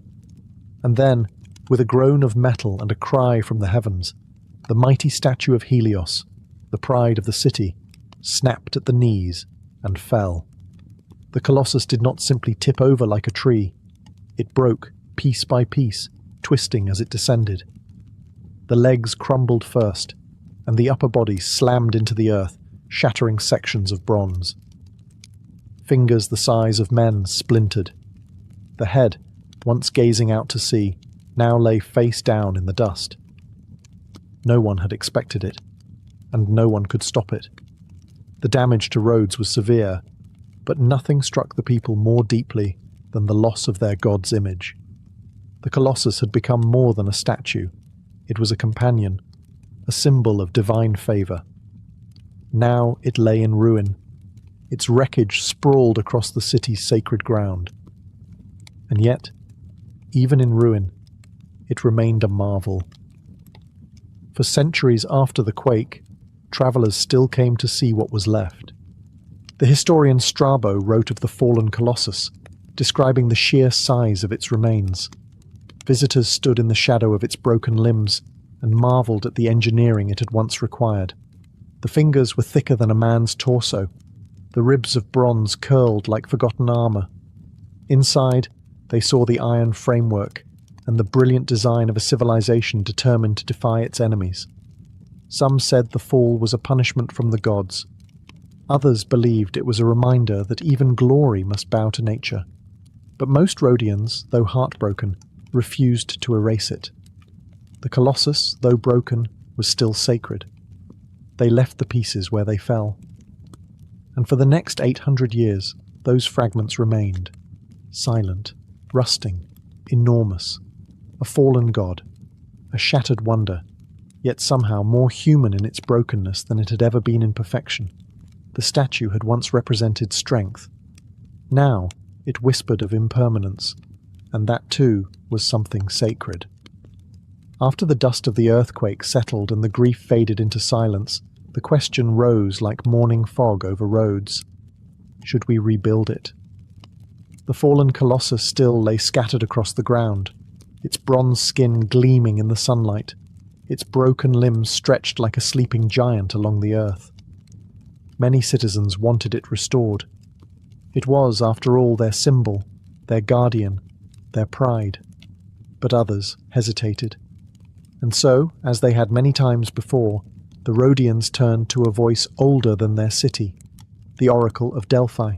And then, with a groan of metal and a cry from the heavens, the mighty statue of Helios, the pride of the city, snapped at the knees and fell. The Colossus did not simply tip over like a tree. It broke, piece by piece, twisting as it descended. The legs crumbled first, and the upper body slammed into the earth, shattering sections of bronze. Fingers the size of men splintered. The head, once gazing out to sea, now lay face down in the dust. No one had expected it, and no one could stop it. The damage to Rhodes was severe, but nothing struck the people more deeply than the loss of their god's image. The Colossus had become more than a statue. It was a companion, a symbol of divine favour. Now it lay in ruin. Its wreckage sprawled across the city's sacred ground. And yet, even in ruin, it remained a marvel. For centuries after the quake, travellers still came to see what was left. The historian Strabo wrote of the fallen Colossus, describing the sheer size of its remains. Visitors stood in the shadow of its broken limbs and marvelled at the engineering it had once required. The fingers were thicker than a man's torso. The ribs of bronze curled like forgotten armour. Inside, they saw the iron framework and the brilliant design of a civilization determined to defy its enemies. Some said the fall was a punishment from the gods. Others believed it was a reminder that even glory must bow to nature. But most Rhodians, though heartbroken, refused to erase it. The Colossus, though broken, was still sacred. They left the pieces where they fell. And for the next 800 years, those fragments remained, silent, rusting, enormous, a fallen god, a shattered wonder, yet somehow more human in its brokenness than it had ever been in perfection. The statue had once represented strength. Now it whispered of impermanence, and that too was something sacred. After the dust of the earthquake settled and the grief faded into silence, the question rose like morning fog over Rhodes. Should we rebuild it? The fallen colossus still lay scattered across the ground, its bronze skin gleaming in the sunlight, its broken limbs stretched like a sleeping giant along the earth. Many citizens wanted it restored. It was, after all, their symbol, their guardian, their pride. But others hesitated. And so, as they had many times before, the Rhodians turned to a voice older than their city, the Oracle of Delphi.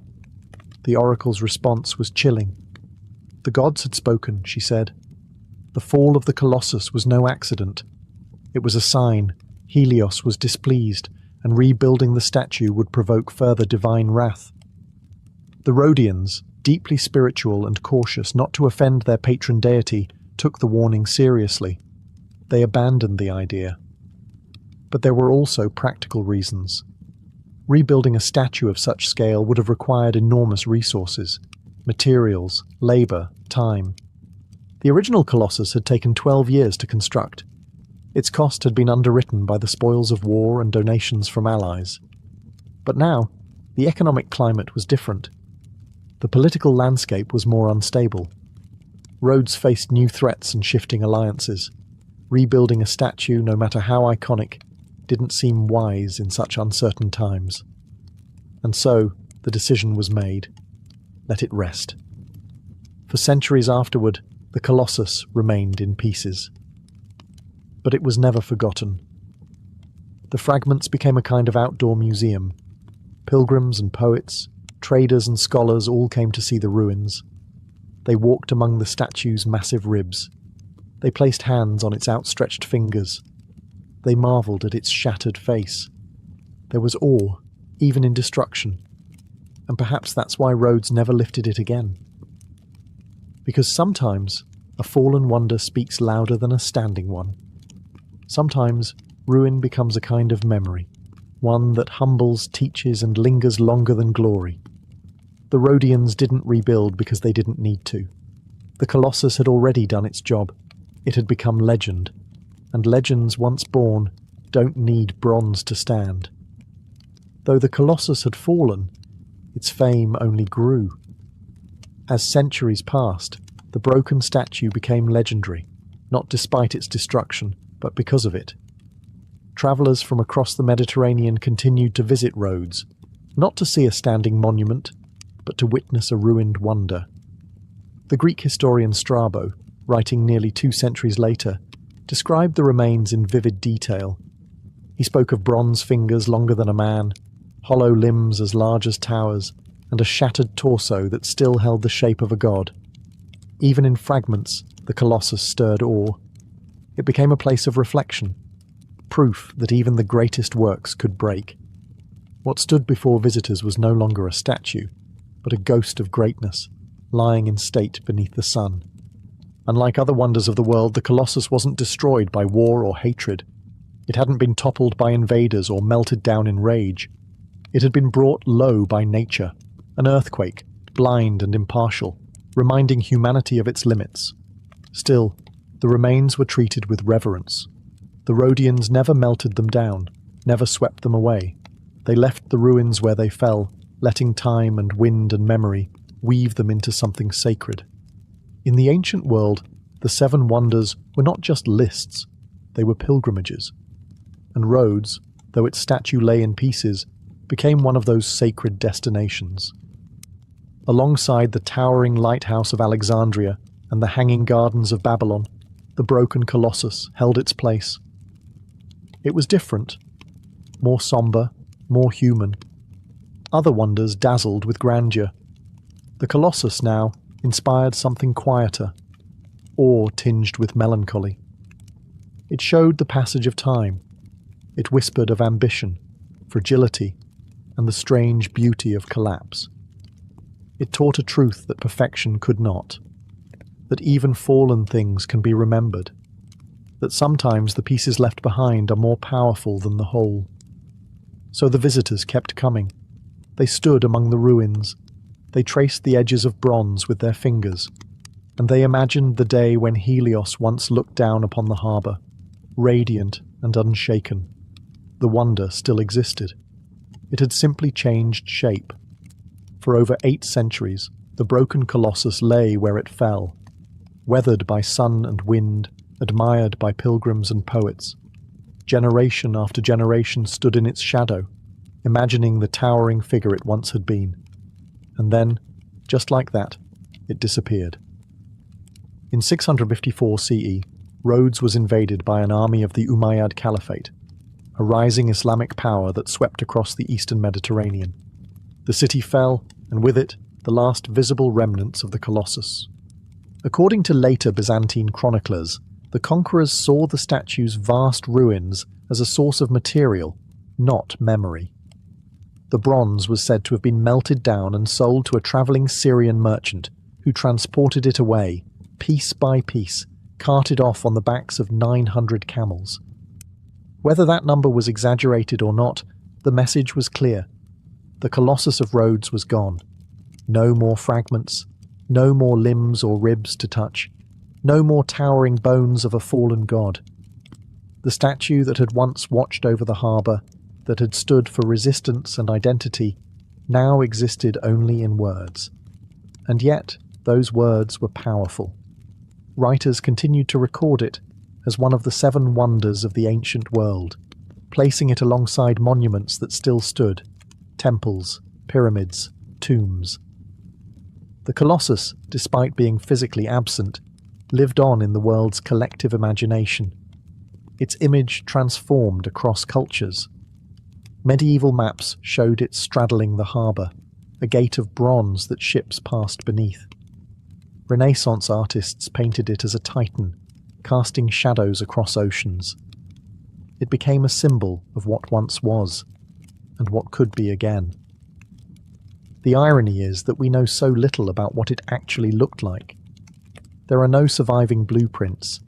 The oracle's response was chilling. The gods had spoken, she said. The fall of the Colossus was no accident. It was a sign. Helios was displeased, and rebuilding the statue would provoke further divine wrath. The Rhodians, deeply spiritual and cautious not to offend their patron deity, took the warning seriously. They abandoned the idea. But there were also practical reasons. Rebuilding a statue of such scale would have required enormous resources, materials, labor, time. The original Colossus had taken 12 years to construct. Its cost had been underwritten by the spoils of war and donations from allies. But now, the economic climate was different. The political landscape was more unstable. Rhodes faced new threats and shifting alliances. Rebuilding a statue, no matter how iconic, didn't seem wise in such uncertain times. And so, the decision was made. Let it rest. For centuries afterward, the Colossus remained in pieces. But it was never forgotten. The fragments became a kind of outdoor museum. Pilgrims and poets, traders and scholars all came to see the ruins. They walked among the statue's massive ribs. They placed hands on its outstretched fingers. They marvelled at its shattered face. There was awe, even in destruction. And perhaps that's why Rhodes never lifted it again. Because sometimes a fallen wonder speaks louder than a standing one. Sometimes ruin becomes a kind of memory, one that humbles, teaches, and lingers longer than glory. The Rhodians didn't rebuild because they didn't need to. The Colossus had already done its job. It had become legend. And legends once born don't need bronze to stand. Though the Colossus had fallen, its fame only grew. As centuries passed, the broken statue became legendary, not despite its destruction, but because of it. Travellers from across the Mediterranean continued to visit Rhodes, not to see a standing monument, but to witness a ruined wonder. The Greek historian Strabo, writing nearly 2 centuries later, described the remains in vivid detail. He spoke of bronze fingers longer than a man, hollow limbs as large as towers, and a shattered torso that still held the shape of a god. Even in fragments, the Colossus stirred awe. It became a place of reflection, proof that even the greatest works could break. What stood before visitors was no longer a statue, but a ghost of greatness, lying in state beneath the sun. Unlike other wonders of the world, the Colossus wasn't destroyed by war or hatred. It hadn't been toppled by invaders or melted down in rage. It had been brought low by nature, an earthquake, blind and impartial, reminding humanity of its limits. Still, the remains were treated with reverence. The Rhodians never melted them down, never swept them away. They left the ruins where they fell, letting time and wind and memory weave them into something sacred. In the ancient world, the 7 wonders were not just lists, they were pilgrimages. And Rhodes, though its statue lay in pieces, became one of those sacred destinations. Alongside the towering lighthouse of Alexandria and the hanging gardens of Babylon, the broken Colossus held its place. It was different, more somber, more human. Other wonders dazzled with grandeur. The Colossus now inspired something quieter, awe tinged with melancholy. It showed the passage of time. It whispered of ambition, fragility, and the strange beauty of collapse. It taught a truth that perfection could not, that even fallen things can be remembered, that sometimes the pieces left behind are more powerful than the whole. So the visitors kept coming, They stood among the ruins. They traced the edges of bronze with their fingers, and they imagined the day when Helios once looked down upon the harbour, radiant and unshaken. The wonder still existed. It had simply changed shape. For over 8 centuries, the broken colossus lay where it fell, weathered by sun and wind, admired by pilgrims and poets. Generation after generation stood in its shadow, imagining the towering figure it once had been. And then, just like that, it disappeared. In 654 CE, Rhodes was invaded by an army of the Umayyad Caliphate, a rising Islamic power that swept across the eastern Mediterranean. The city fell, and with it, the last visible remnants of the Colossus. According to later Byzantine chroniclers, the conquerors saw the statue's vast ruins as a source of material, not memory. The bronze was said to have been melted down and sold to a travelling Syrian merchant who transported it away, piece by piece, carted off on the backs of 900 camels. Whether that number was exaggerated or not, the message was clear. The Colossus of Rhodes was gone. No more fragments, no more limbs or ribs to touch, no more towering bones of a fallen god. The statue that had once watched over the harbour, that had stood for resistance and identity, now existed only in words. And yet, those words were powerful. Writers continued to record it as one of the 7 wonders of the ancient world, placing it alongside monuments that still stood, temples, pyramids, tombs. The Colossus, despite being physically absent, lived on in the world's collective imagination. Its image transformed across cultures. Medieval maps showed it straddling the harbour, a gate of bronze that ships passed beneath. Renaissance artists painted it as a titan, casting shadows across oceans. It became a symbol of what once was, and what could be again. The irony is that we know so little about what it actually looked like. There are no surviving blueprints,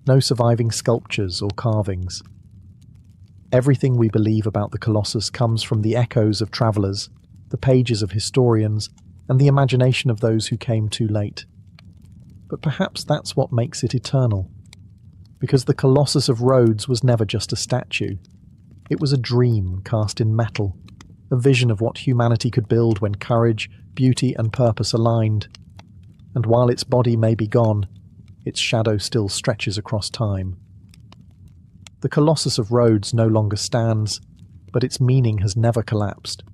no surviving sculptures or carvings. Everything we believe about the Colossus comes from the echoes of travellers, the pages of historians, and the imagination of those who came too late. But perhaps that's what makes it eternal. Because the Colossus of Rhodes was never just a statue. It was a dream cast in metal, a vision of what humanity could build when courage, beauty, and purpose aligned. And while its body may be gone, its shadow still stretches across time. The Colossus of Rhodes no longer stands, but its meaning has never collapsed.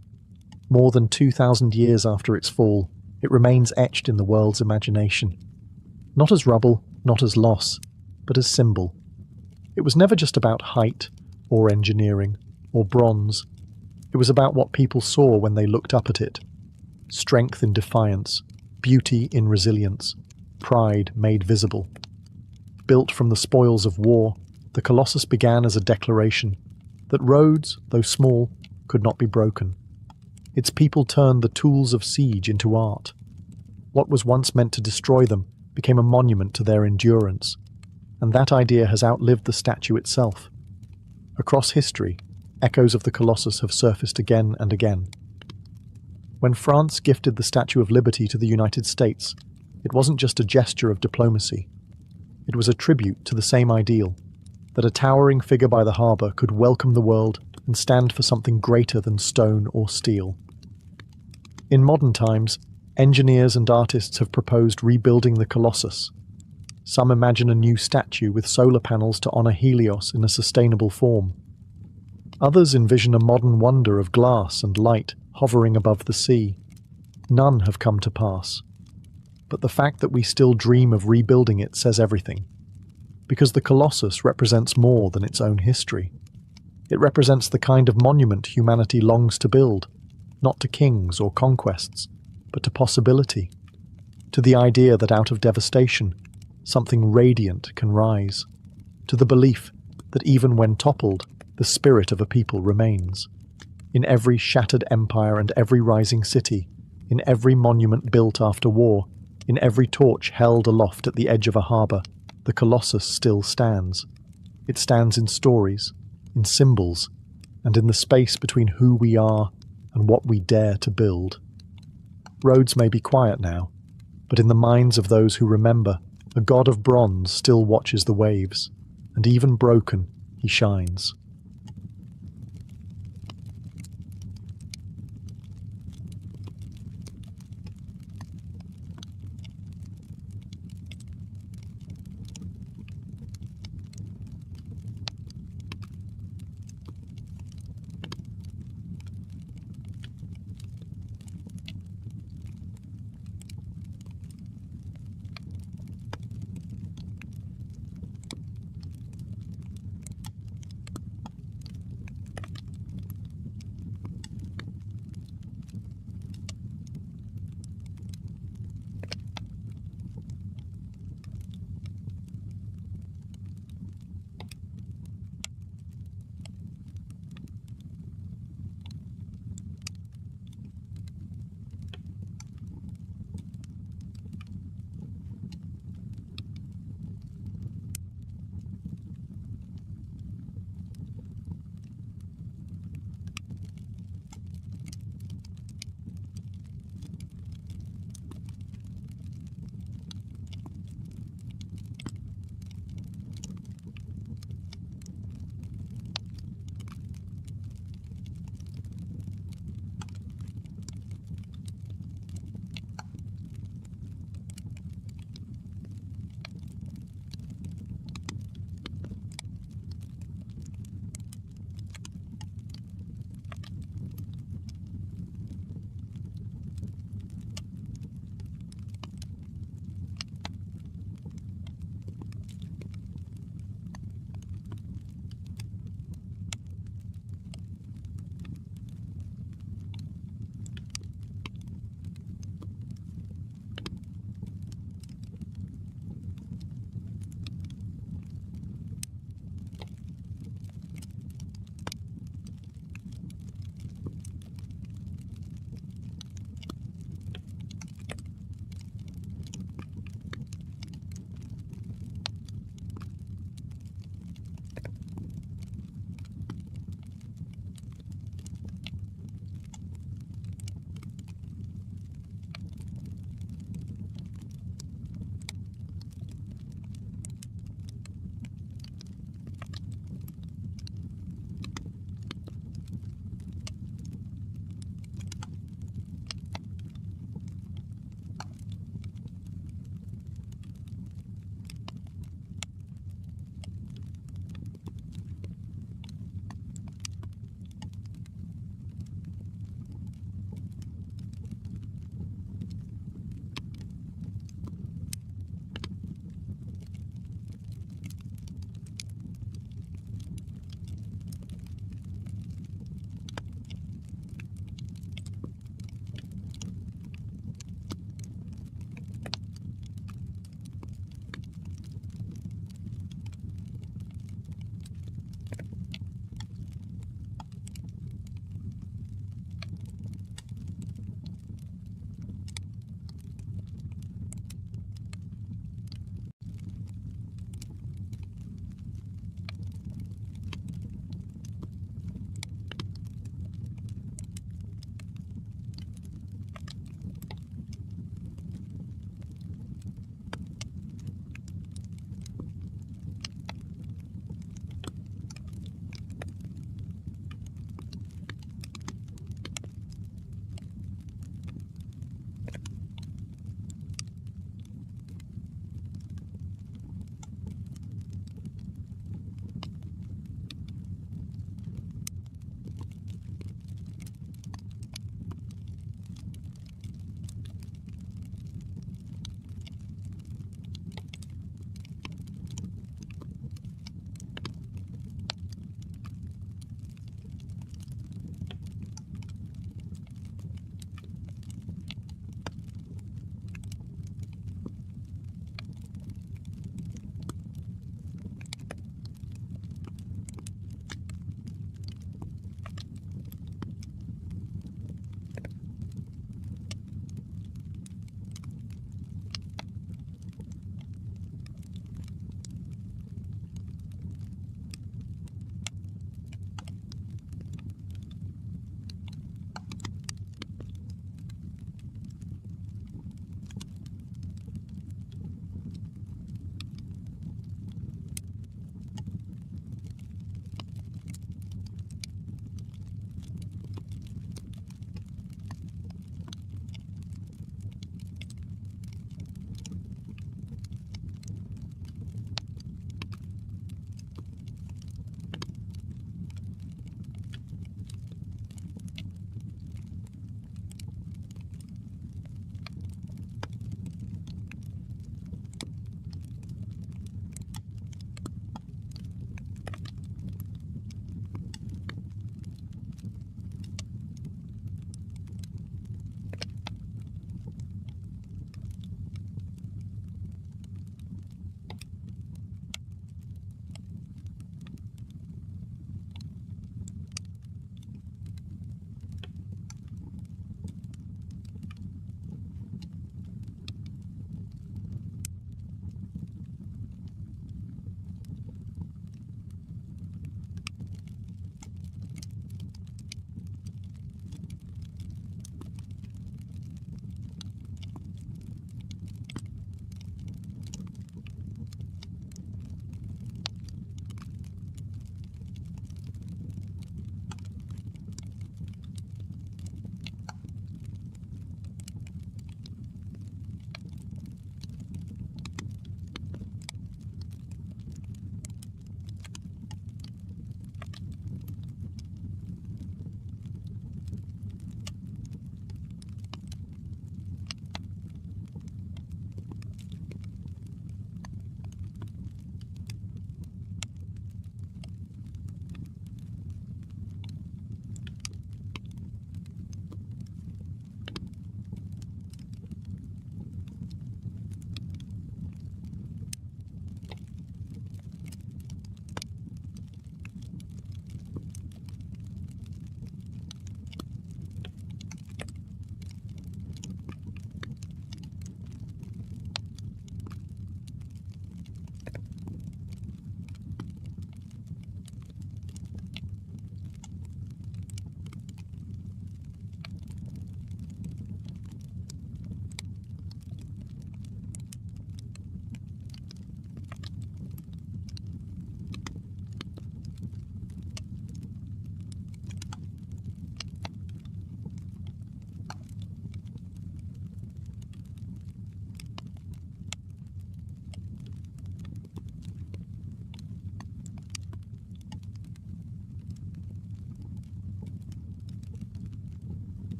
More than 2,000 years after its fall, it remains etched in the world's imagination. Not as rubble, not as loss, but as symbol. It was never just about height, or engineering, or bronze. It was about what people saw when they looked up at it. Strength in defiance, beauty in resilience, pride made visible. Built from the spoils of war, the Colossus began as a declaration that Rhodes, though small, could not be broken. Its people turned the tools of siege into art. What was once meant to destroy them became a monument to their endurance, and that idea has outlived the statue itself. Across history, echoes of the Colossus have surfaced again and again. When France gifted the Statue of Liberty to the United States, it wasn't just a gesture of diplomacy. It was a tribute to the same ideal, that a towering figure by the harbour could welcome the world and stand for something greater than stone or steel. In modern times, engineers and artists have proposed rebuilding the Colossus. Some imagine a new statue with solar panels to honour Helios in a sustainable form. Others envision a modern wonder of glass and light hovering above the sea. None have come to pass. But the fact that we still dream of rebuilding it says everything. Because the Colossus represents more than its own history. It represents the kind of monument humanity longs to build, not to kings or conquests, but to possibility, to the idea that out of devastation, something radiant can rise, to the belief that even when toppled, the spirit of a people remains. In every shattered empire and every rising city, in every monument built after war, in every torch held aloft at the edge of a harbour, the Colossus still stands. It stands in stories, in symbols, and in the space between who we are and what we dare to build. Roads may be quiet now, but in the minds of those who remember, a god of bronze still watches the waves, and even broken, he shines.